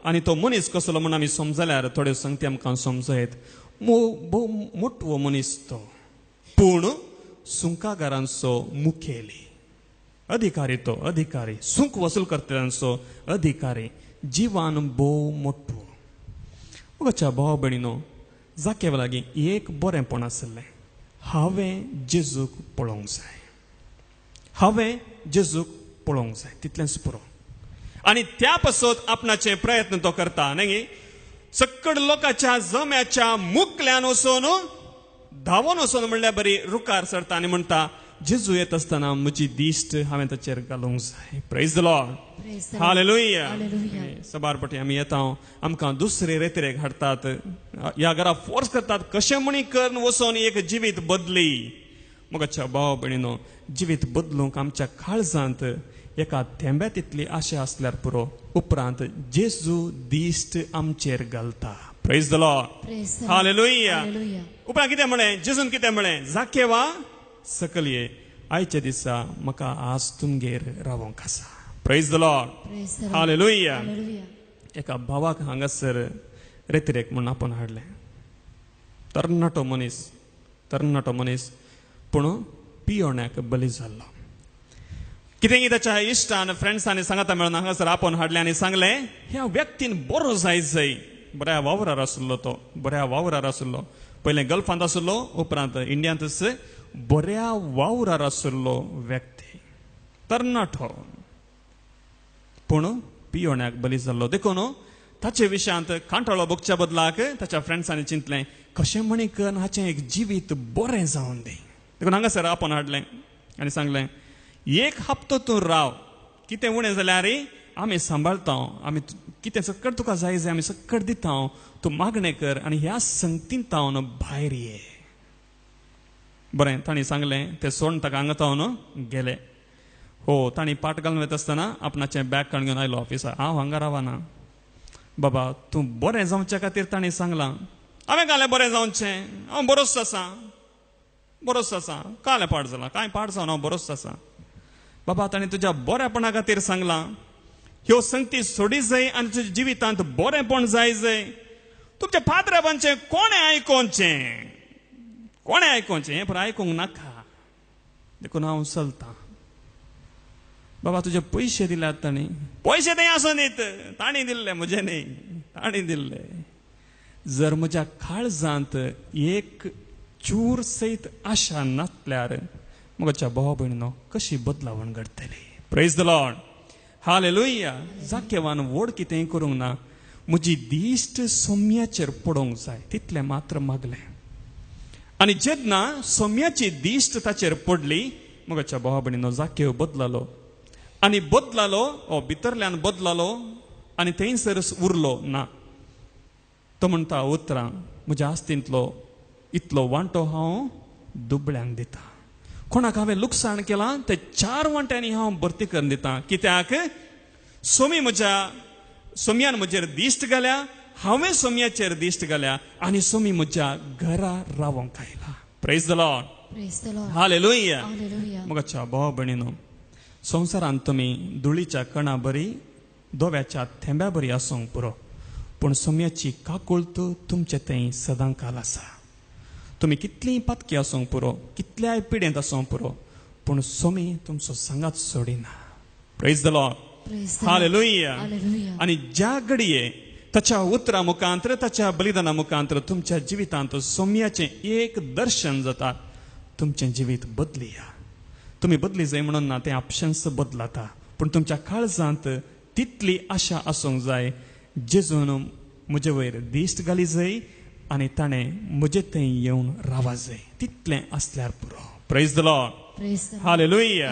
आनी तो मनीस कसलो म्हण आमी समजल्यार थोड्यो संगती आमकां समजयत. भोव मोठो मनीस तो पूण सुंकागारांचो मुखेली अधिकारी. तो अधिकारी सुंक वसूल करतल्यांचो अधिकारी जिवान भोव मोठो. मोगाच्या भाव भयणीनो जाकेव लागीं एक बरेंपण आसलें हांवें जेजूक पळोवंक जाय, हांवें जेजूक पळोवंक जाय, तितलेंच पुरो. आनी त्या पासत आपणाचे प्रयत्न तो करता न्ही. सक्कड लोकांच्या जम्याच्या मुखल्यान वचून धांवून वचून म्हणल्यार बरी रुकार सरता आनी म्हणटा जेजू येत आसतना म्हजी दिश्ट हांवें ताचेर घालूंक जाय. Praise the Lord. हालेलुया. सबारपटी आमी येता, आमकां दुसरे रेतीरेक हाडटात, ह्या घरा फोर्स करतात कशें म्हणी करून वचून एक जिवीत बदली. मोगाच्या भाव भयणीनो, जिवीत बदलूंक आमच्या काळजांत एका थेंब्या तितली आशा आसल्यार पुरो. उपरांत जेजू दिश्ट आमचेर घालता. Praise the Lord. हालेलुया. उपरांत कितें म्हळें? जेजून कितें म्हळें? जाकेवा सकल ये, आयच्या दिसा म्हाका आज तुमगेर रावोंक आसा. Praise the Lord. हालेलुया. एका भावाक हांगासर रेतीरेक म्हूण आपोवन हाडलें. तरणाटो मनीस पूण पियोण्याक बली जाल्लो. कितें ताच्या इश्टान फ्रेंड्सांनी सांगता मेळून हांगासर आपोवन हाडलें आनी सांगलें ह्या व्यक्तीन बरो जाय. बऱ्या वावरार आसलो तो, बऱ्या वावरार आसलो. पयलें गल्फांत आसलो, उपरांत इंडियांतच बऱ्या वावरार आसलो व्यक्ती. तरणाटो पूण पियोण्याक बली जाल्लो. देखून ताचे विशयांत कांटळो बगच्या बदलाक ताच्या फ्रेंड्सांनी चिंतलें कशें म्हणी करून हाचें एक जिवीत बरें जावन दी. देखून हांगासर आपोवन हाडलें आनी सांगलें एक हप्तो तूं राव, कितें उणें जाल्यार आमी सांबाळटा, आमी कितें सक्कड तुका जाय आमी सक्कड दिता, तूं मागणें कर आनी ह्या संगतींतावन भायर ये. बरें, तांणी सांगलें. ते सोडून ताका हांगातावन गेले. हो, तांणी पाट घालून वता आसतना आपणाचें बॅग काडून घेवन आयलो ऑफिसार. हांव हांगा रावना बाबा, तूं बरें जावच्या खातीर तांणी सांगलां. हांवें घालें बरें जावचें, हांव बरोच आसा. कालें पाट जालां, कांय पाट जावन हांव बरोच आसा. बाबा, तांणी तुज्या बऱ्यापणा खातीर सांगलां ह्यो संगती सोडी जाय आनी तुज्या जिवितांत बरेंपण जाय. तुमच्या फातराबांचें कोणें आयकोवचें हें पण आयकूंक नाका. देखून हांव चलतां. बाबा, तुजे पयशे दिल्यात तांणी. पयशे थंय आसूं दीत, तांणी दिल्ले, म्हजे न्ही, तांणी दिल्ले. जर म्हज्या काळजांत एक चूर सयत आशा नासल्यार म्हज्या भाव भयणीनो कशी बदलावण घडटली. Praise the Lord. हालेलुया. जाकेवान व्हड कितेंय करूंक ना, म्हजी दिश्ट सोम्याचेर पडोवंक जाय तितलें मात्र मागलें. आनी जेन्ना सोम्याची दिश्ट ताचेर पडली, म्हज्या भाव भयणीनो जाकेव बदलालो भितरल्यान बदलालो आनी थंयसर उरलो ना. तो म्हणटा उतरां म्हज्या आस्तींतलो इतलो वांटो हांव दुबळ्यांक दिता. कोणाक हांवें लुकसाण केलां ते 4 वांट्यांनी हांव भरती करून दितां. कित्याक सोम्यान म्हजेर दिश्ट घाल्या, हांवें सोम्याचेर दिश्ट घाल्या आनी सोमी म्हज्या घरा रावोंक आयला. Praise the Lord. हालेलुया. म्हज्या भाव भयणीनो, संवसारांत तुमी धुळीच्या कणा बरी, दोव्याच्या थेंब्या बरी आसूंक पुरो, पूण सोम्याची काकुळत तुमचे थंय सदां काल आसा. तुमी कितलीं पातकी आसूंक पुरो, कितल्याय पिडेंत आसूंक पुरो, पूण सोमी तुमचो सांगात सोडिना. Praise the Lord. हालेलुया. आनी ज्या घडये ताच्या उतरा मुखांतर, ताच्या बलिदाना मुखांतर तुमच्या जिवितांत सोम्याचें एक दर्शन जाता, तुमचें जिवीत बदलिया. तुमी बदली जाय म्हणून ना, तें आपशेंच बदलाता, पूण तुमच्या काळजांत तितली आशा आसूंक जाय जेजून म्हजे वयर दिश्ट घाली जाय आनी ताणें म्हजे थंय येवन रावा जाय. तितलें आसल्यार पुरो. Praise the Lord. हालेलुया.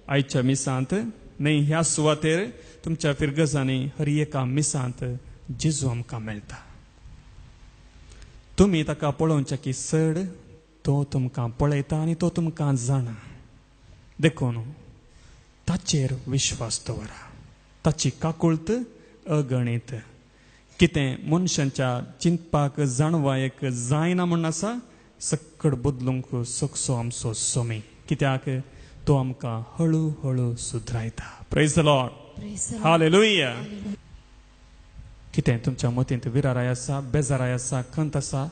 आयच्या मिसांत न्हय, ह्या सुवातेर तुमच्या फिरगजांनी हर एका मिसांत जेजू आमकां मेळटा. तुमी ताका पळोवचे की चड तो तुमकां पळयता आनी तो तुमकां जाणा. देखून ताचेर विश्वास दवरा. ताची काकुळत अगणीत. कितें मनशांच्या चिंतपाक जाणवायक जायना म्हण आसा, सक्कड बदलूंक सकसो आमचो सोमी. कित्याक तो आमकां हळू हळू सुधरायता. Praise the Lord. हालेलुया. कितें तुमच्या मतींत विराराय आसा, बेजाराय आसा, खंत आसा,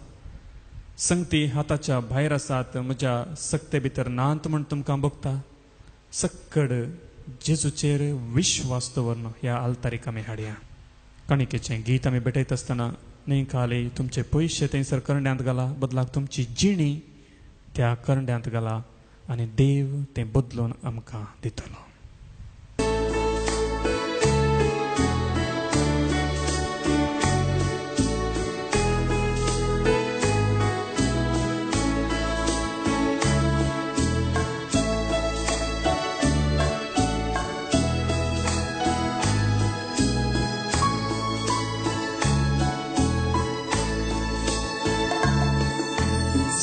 संगती हाताच्या भायर आसात, म्हज्या सक्ते भितर नांत म्हण तुमकां बगता, सक्कड जेजूचेर विश्वास दवरन ह्या आल्तारीक आमी हाडया. काणिकेचें गीत आमी भेटयत आसतना न्हय खाली तुमचे पयशे थंयसर करण्यांत घाला, बदलाक तुमची जिणी त्या करंड्यांत घाला आनी देव तें बदलून आमकां दितलो.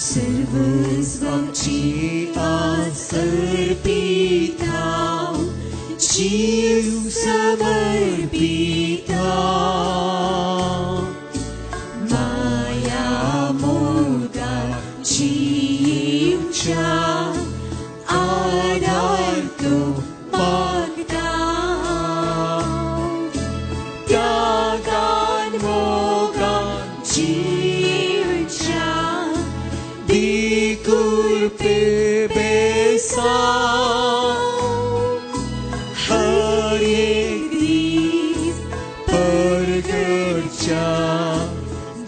सर्वस्वाची समर्पित जीव समर्पित माया मोगा जीवच्या आधार तो मागता त्यागान मोगा जीवच्या दिकुर्पे बेसा हर एक दीस परगडच्या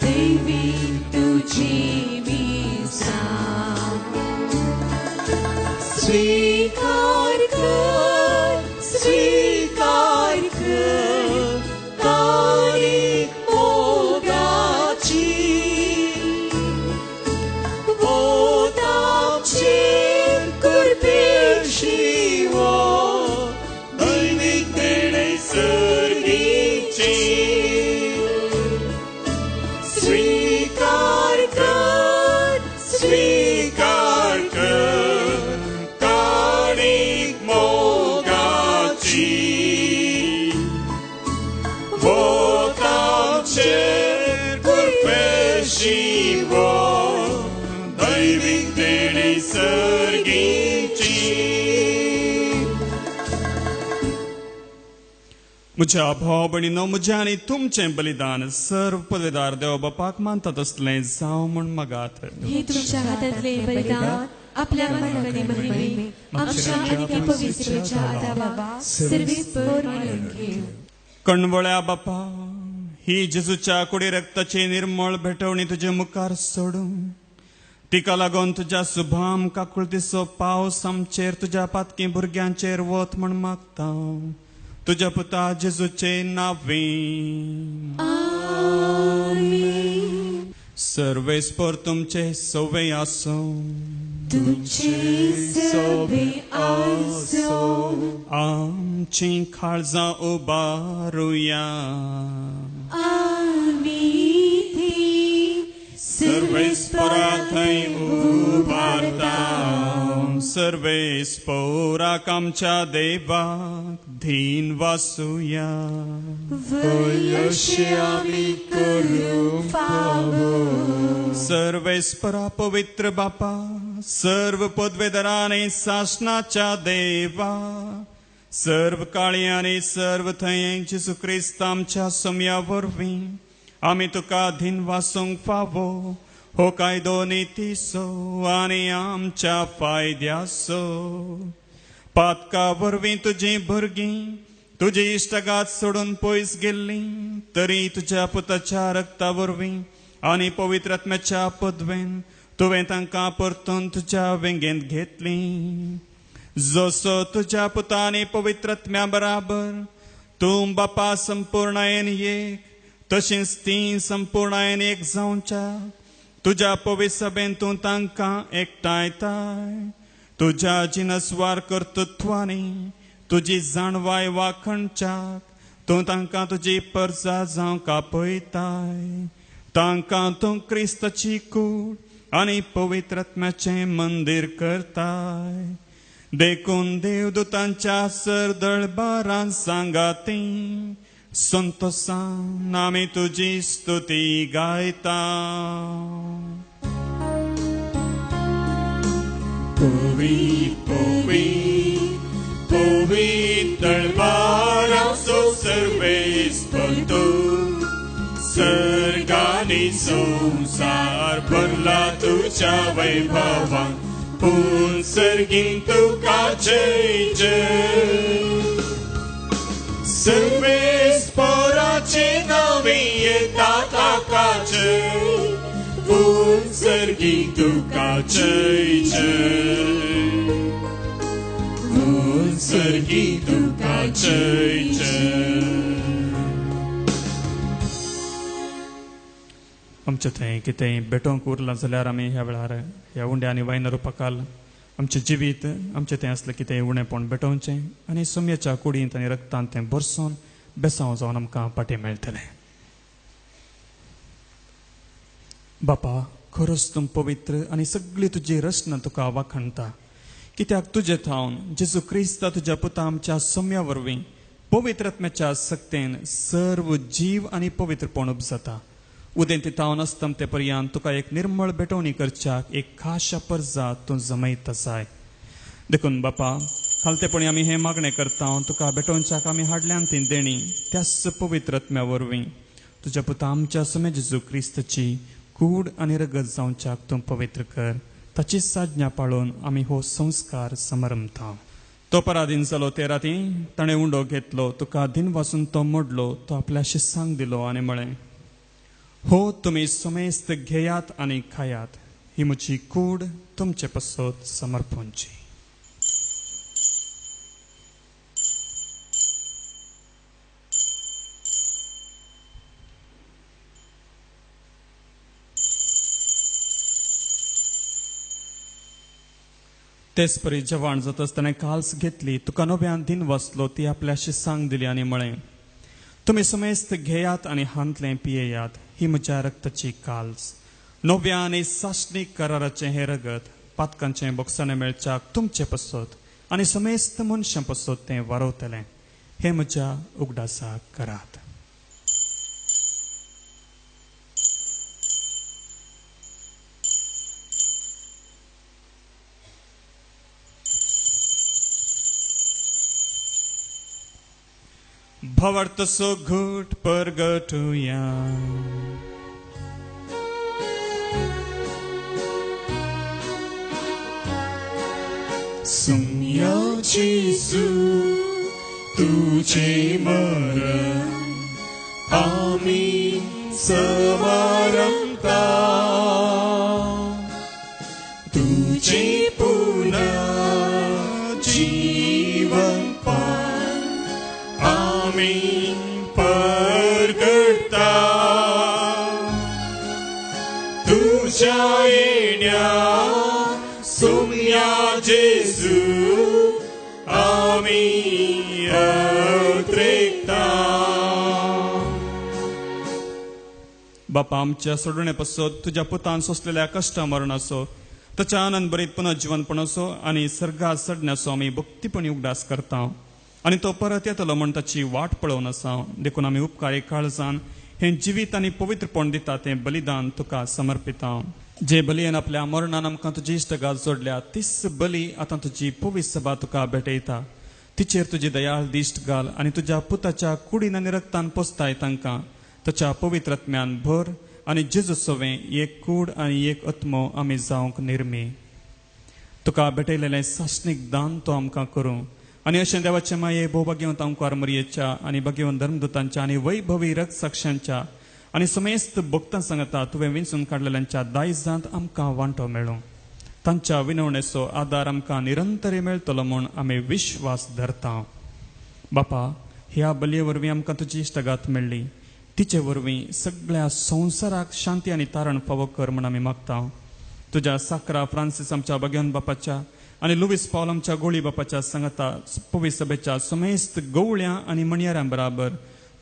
देवी तुझी मिसा स्वीकार कर तारीख मोगाची म्हज्या भाव भयणीनो, म्हजें आनी तुमचें बलिदान सर्व पदवेदार देव बापाक मानतात असलें जावं म्हण मागात. हे तुमच्या हातातले बलिदान आपल्या मनाकडे महिमे आमच्या आणि पवित्रच्या आदावा सर्वेस्पर मानून घेऊ. कणवळ्या बापा, ही जेजूच्या कुडी रक्ताची निर्मळ भेटवणी तुजे मुखार सोडूं. तिका लागून तुज्या सुभाम काकुळतीचो पावस आमचेर तुज्या पातकी भुरग्यांचेर वत म्हण मागता. तुझ्या पुता जेजूचे नावे सर्वेस्पर तुमचे सवे आसो. तुमचे सवे आसो. आमची काळजां उबारुया. सर्वेस्परा थंय उबारता. सर्वेस्पराक आमच्या देवाक धीन वासुया. वयशे आमी करूंक फावो. सर्वेस्परा पवित्र बापा, सर्व पदवेदारांनी शासनाच्या देवा, सर्व काळी आनी सर्व थंय जेजू क्रिस्त आमच्या समया वरवीं आमी तुका धीन वासूंक फावो. हो कायदो नितीसो आनी आमच्या फायद्याचो. पातका वरवीं तुजी भुरगीं तुजी इश्टगात सोडून पयस गेल्लीं, तरी तुज्या पुताच्या रक्ता वरवीं आनी पवित्र आत्म्याच्या पदवेन तुवें तांकां परतून तुज्या वेंगेंत घेतलीं. जसो तुज्या पुतांनी पवित्र आत्म्या बराबर तूं बापा संपूर्णायेन एक, तशींच तीं संपूर्णायेन एक जावच्या तुज्या पवित्र सभेन तूं तांकां एकठांयताय. तुज्या जिनस्वार कर्तृत्वानी तुजी जाणवाय वाखणच्याक तूं तांकां तुजी परजा जावंक आपयताय. तांकां तूं क्रिस्ताची कूड आनी पवित्र आत्म्याचें मंदीर करताय. देखून देवदूतांच्या सरदळबारान सांगाती संतोषान आमी तुजी स्तुती गायता. Povit, dळबाराचो सर्वेस्पर तूं. सर्गानी संसार भरला तुज्या वैभवान. पूण सर्गीन तुका जय जय. सर्वेस्पराचे नावे येता ताका जय. पूण सर्गीक तुका जय जय सर्गीक तुका जय जय आमचे थंय कितें बेटोंक उरलां जाल्यार आमी ह्या वेळार ह्या उंड्यांनी वायन रुपाकाल आमचें जिवीत आमचें तें असलें कितें उणेंपण बेटोवचें आनी सोम्याच्या कुडींत आनी रक्तांत तें भरसून बेसांव जावन आमकां पाटी मेळटलें. बापा, खरोच तूं पवित्र आनी सगळी तुजी रचना तुका वाखणटा, कित्याक तुजे थावन जेजू क्रिस्ता तुज्या पुता आमच्या सोम्या वरवीं पवित्रत्म्याच्या सक्तेन सर्व जीव आनी पवित्रपण उपजता. उदें ती थावन आसता ते पर्यंत तुका एक निर्मळ बेटवणी करच्याक एक खाशा पर्जा तूं जमयत आसाय. देखून बापा, खालतेपणी आमी हें मागणें करता तुका बेटोवच्याक आमी हाडल्यान ती देणी त्याच पवित्रत्म्या वरवीं तुज्या पुता आमच्या सोम्या जेजू क्रिस्ताची कूड आनी रगत जावच्याक तूं पवित्र कर. ताची साज्ञा पाळून आमी हो संस्कार समरमता. तो पराधीन जालो ते राती ताणें उंडो घेतलो, तुका दिन वासून तो मोडलो, तो आपल्या शिस्सांक दिलो आनी म्हळें, हो तुमी समेस्त घेयात आनी खायात, ही म्हजी कूड तुमचे पसत समर्पणची. तेच परी जेवण जाता आसतना काल्स घेतली, तुका नव्यान दिन वाचलो, ती आपल्या शिस्सांक दिली आनी म्हळें, तुमी समेस्त घेयात आनी हांतलें पियेयात, ही म्हज्या रक्ताची काल्स, नव्या आनी साश्णीक कराराचें हें रगत पातकांचें बोगसाणें मेळच्याक तुमचे पसत आनी समेस्त मनशां पसत तें वारवतलें. हें म्हज्या उगडासाक करात. भवार्थसो घुट परगटुया. सोम्या जेजू तुझे मरण आमी समारंभता, तुझे पुन्हा जीवन पान आमी परगटता. तुझ्या येण्या सोम्या जेजू आमी अत्रेकता. बापा, आमच्या सोडणे पसत तुज्या पुतान सोंसलेल्या कश्टा मरणाचो, ताच्या आनंद बरीत पुनर्जीवनपणाचो आनी सर्गा सडण्याचो आमी भक्तीपणी उगडास करता आनी तो परत येतलो म्हण ताची वाट पळोवन आसा. देखून आमी उपकारी काळजान हें जिवीत आनी पवित्रपण दिता तें बलिदान तुका समर्पिता. जे बलयेन आपल्या मरणान आमकां तुजी इश्टगात जोडल्या, तीच बली आतां तुजी पवित्र सभा तुका भेटयता. तिचेर तुजी दयाळ दिश्ट घाल आनी तुज्या पुताच्या कुडीन आनी रक्तान पोसताय तांकां ताच्या पवित्रत्म्यान भर आनी जेजू सोवें एक कूड आनी एक आत्मो आमी जावंक निर्मी. तुका भेटयलेलें साश्णीक दान तो आमकां करूं आनी अशें देवाचे माये भोवभाग्यवंत ओंकार मरियेच्या आनी भाग्यवंत धर्मदूतांच्या आनी वैभवी रक्त साक्षांच्या आनी समेस्त भक्तां सांगता तुवें विंचून काडलेल्यांच्या दायजांत आमकां वांटो मेळूं. तांच्या विनवणेचो आदार आमकां निरंतरी मेळटलो म्हूण आमी विश्वास धरता. बापा, ह्या बलये वरवीं आमकां तुजी इश्टगात मेळ्ळी, तिचे वरवीं सगळ्या संवसाराक शांती आनी तारण फावो कर म्हूण आमी मागता. तुज्या साकरा फ्रांसीस आमच्या भाग्यवंत बापाच्या आनी लुईस पॉल आमच्या गोळी बापाच्या सांगता पवित्र सभेच्या समेस्त गवळ्यां आनी मणयारां बराबर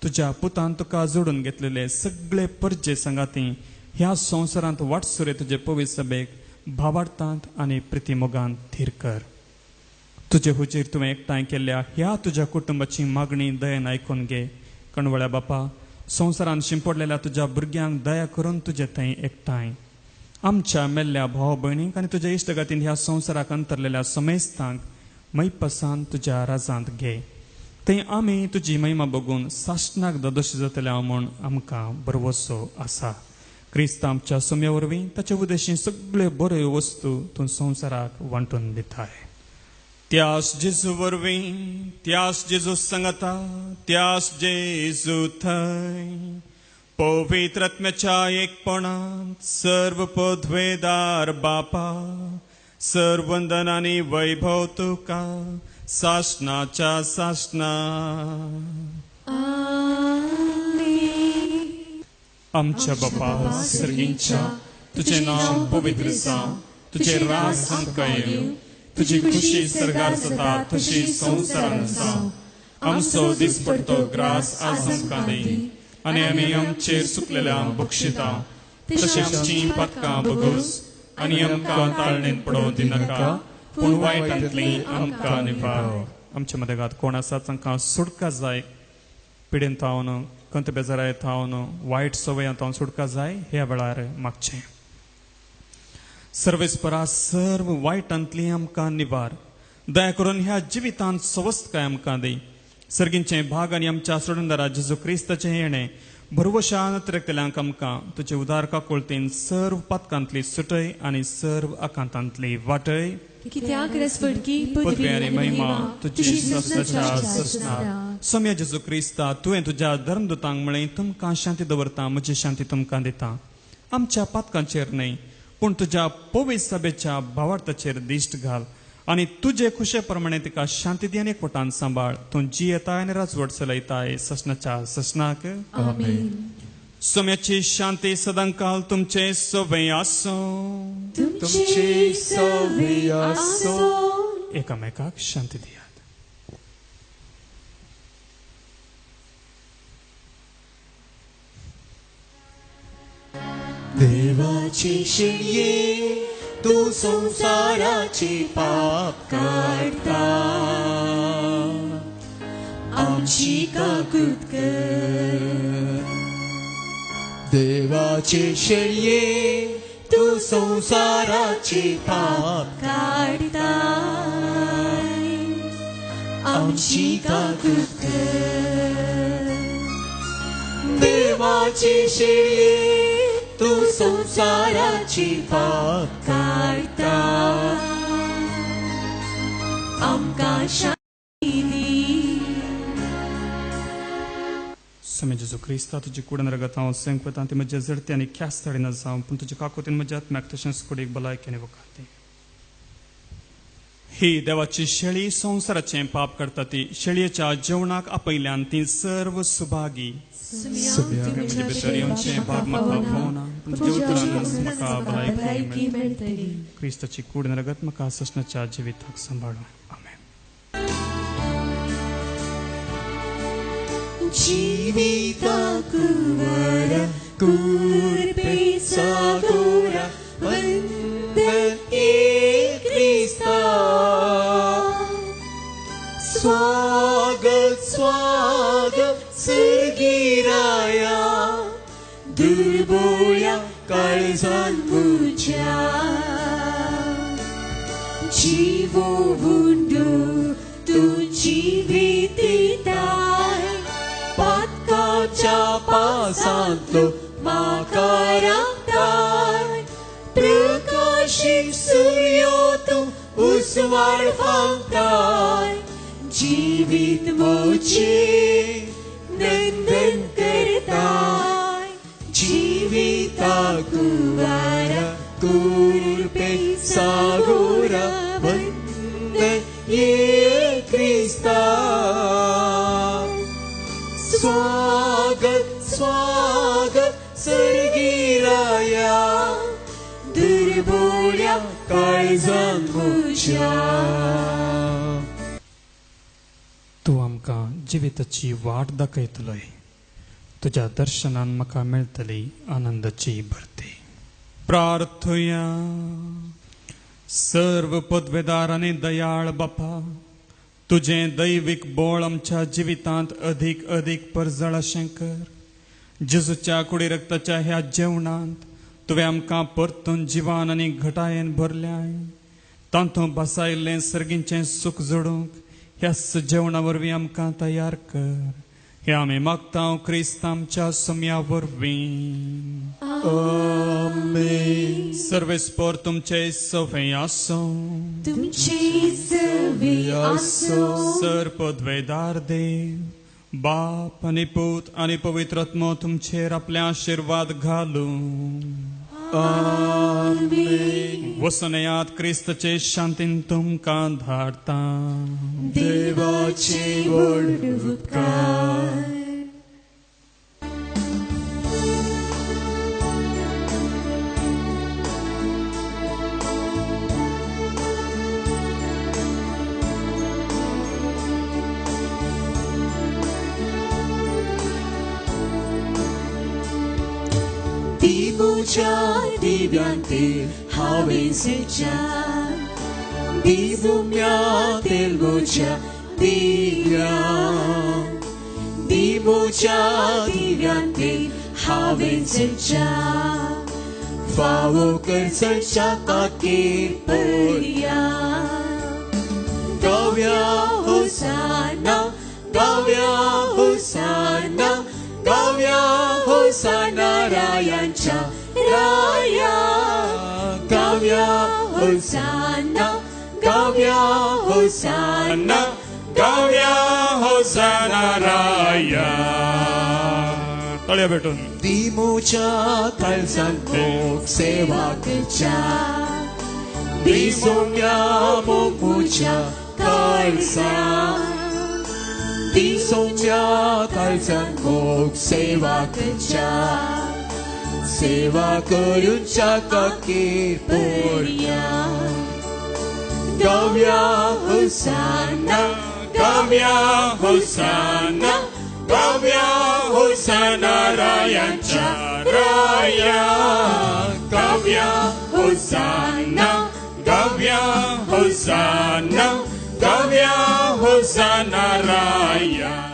तुज्या पुतान तुका जोडून घेतलेले सगळे परजे संगाती ह्या संवसारांत वाटसुरे तुजे पवित्र सभेक भावार्थांत आनी प्रितीमोगान थीर कर. तुजे हुजीर तुवें एकठांय केल्ल्या ह्या तुज्या कुटुंबाची मागणी दयेन आयकून घे. कणवळ्या बापा, संवसारांत शिंपडलेल्या तुज्या भुरग्यांक दया करून तुजे थंय एकठांय. आमच्या मेल्ल्या भाव भयणींक आनी तुज्या इश्टगातीन ह्या संवसाराक अंतरलेल्या समेस्तांक मैपसान तुज्या राजांत घे. थंय आमी तुजी महिमा बघून साश्नाक दोशी जातल्या म्हूण आमकां बरवसो आसा. क्रिस्त आमच्या सोम्या वरवीं ताचे उद्देशीं सगळ्यो बऱ्यो वस्तू तूं संवसाराक वांटून दिताय. त्यास जेजू वरवीं, त्यास जेजू सांगता, त्यास जेजू थंय पवित्रात्म्याच्या एकपणात सर्व पदवेदार बापा, सर्व वंदन आणि वैभव तुका सासनाच्या सासना. आमच्या बापा सर्गींच्या तुझे नाम पवित्र जावं, तुझे राज आमकां येवं, तुझी खुशी सरगार जाता तशी संवसारान जावं. आमचो दिसपडतो ग्रास आज आमकां दी, आनी आमी आमचेर सुकलेल्या बक्षिता तशें आमची पातकां बगोस, आनी आमकां ताळणेन पडोवं दिनाका, पूण वायटांतली आमकां निवार. आमच्या मदेगांत कोण आसा तांकां सुटका जाय, पिडेन तावन कंत बेजाराय तावन वायट सवयांत तावन सुटका जाय ह्या वेळार मागचें. सर्वेस्परा सर्व वायटांतली आमकां निवार, दया करून ह्या जिवितांत स्वस्थकाय आमकां दी. सर्गींचे भाग आनी आमच्या सोडूनदारा जेजू क्रिस्ताचें येणें भरवशान केल्यांक आमकां तुजे उदार काकुळतेन सर्व पातकांतली सुटय आनी सर्व आकांतांतली वाटय. कित्याक रेस्पडकी पदवी आनी महिमा तुजी ससना. सोम्या जेजू क्रिस्ता, तुवें तुज्या धर्मदुतांक म्हळें तुमकां शांती दवरता, म्हजी शांती तुमकां दिता. आमच्या पातकांचेर न्हय पूण तुज्या पवित्र सभेच्या भावार्थाचेर दिश्ट घाल, आनी तुजे खुशे प्रमाणे तिका शांती दी आनी एकवटान सांबाळ. तूं जी येताय आनी राजवट चलयताय ससनाच्या ससनाक. सोम्याची शांती सदांकाल तुमचे सोबे आसो. तुमची सोबी आसो. एकामेकाक शांती दियात. देवाची शिणये तू संसाराची पाप काढता, आमची काकूत कर. देवाची शिणये तू संसाराची पाप काढता, आमची काकूत कर. देवाची शिणये तू संसाराची पाप काढता, आमकां शांती दी. समय जेजू क्रिस्ता, तुजी कुडन रगत हांव संकवतां ती म्हज्या जडती आनी ख्यास्तळीन जावं, पूण तुजे काकोतीन म्हज्या आत्म्याक तशेंच कुडीक भलायकेन वखार दी. ही देवाची शेळी संवसाराचें पाप करता ती शेळयेच्या जेवणाक आपयल्यान ती सर्व सुभागी. तुमचे भितर येवचें भाग म्हाका पावना, पूण जेवतल्यानच म्हाका भलायकी मेळटली. क्रिस्ताची कूड रगत म्हाका ससनाच्या जिविताक सांबाळो. आमेन. जिविताक वर कुर्बे सागोरा वंदन ए क्रिस्ता. स्वागत स्वागत सर्गीराया, दुर्बोळ्या काळजान मुझ्या. जीवो हुंडो तुझी भीतीताय, पातकाच्या पासांतलो म्हाका राखताय. प्रकाशीत सूर्यो तूं उसवाड फांकताय, जीवित मोचे नंदन करताय. जीविताक वारा कुर्बे सागोरा वंदन ये क्रिस्ता. स्वागत स्वागत सर्गीराया, दुर्बोळ्या काळजान मुझ्या. तूं आमकां जिविताची वाट दाखयतलोय, तुज्या दर्शनान म्हाका मेळटली आनंदाची भरती. प्रार्थुया. सर्व पदवेदार आनी दयाळ बापा, तुजें दैवीक बोळ आमच्या जिवितांत अदीक अदीक परजळ अशें कर. जेजूच्या कुडी रक्ताच्या ह्या जेवणांत तुवें आमकां परतून जिवान आनी घटायेन भरल्याय. तांतूं बसायिल्लें सर्गींचें सुख जोडूंक ह्या जेवणा वरवीं आमकां तयार कर. हे आमी मागतां क्रिस्त आमच्या सम्या वरवीं. आमेन. सर्वेस्पर तुमचे सवय आसो. तुमची सवय आसो. सर पदवेदार देव, बाप आणि पूत आणि पवित्र आत्मा तुमचेर आपले आशीर्वाद घालू. वसनयात क्रिस्तचे शांतीन तुमकां धाडता. देवाचे व्हड उपकार. दिवूच्या दिव्यांतेर हांवें सेच्या दिवुम्या तेलगोच्या दिव्यान. दिवूच्या दिव्यांतेर हांवें सेच्या फावो करचच्या काकेर पर्या. गावया होसाना गावया होसाना गावया होसाना रायांच्या राया. गावया होसाना गावया होसाना गावया होसाना राया. तळ्या भेटून दिमूच्या काळजांत लोक सेवा करच्या. दिसोम्या मोगूच्या काळजांत दिसोम्या काळजांत लोक सेवा करच्या. सेवा करूच्या काकेर पर्या. गावया होसाना गावया होसाना गावया होसाना रायांच्या राया. गावया होसाना गावया होसाना गावया होसाना राया.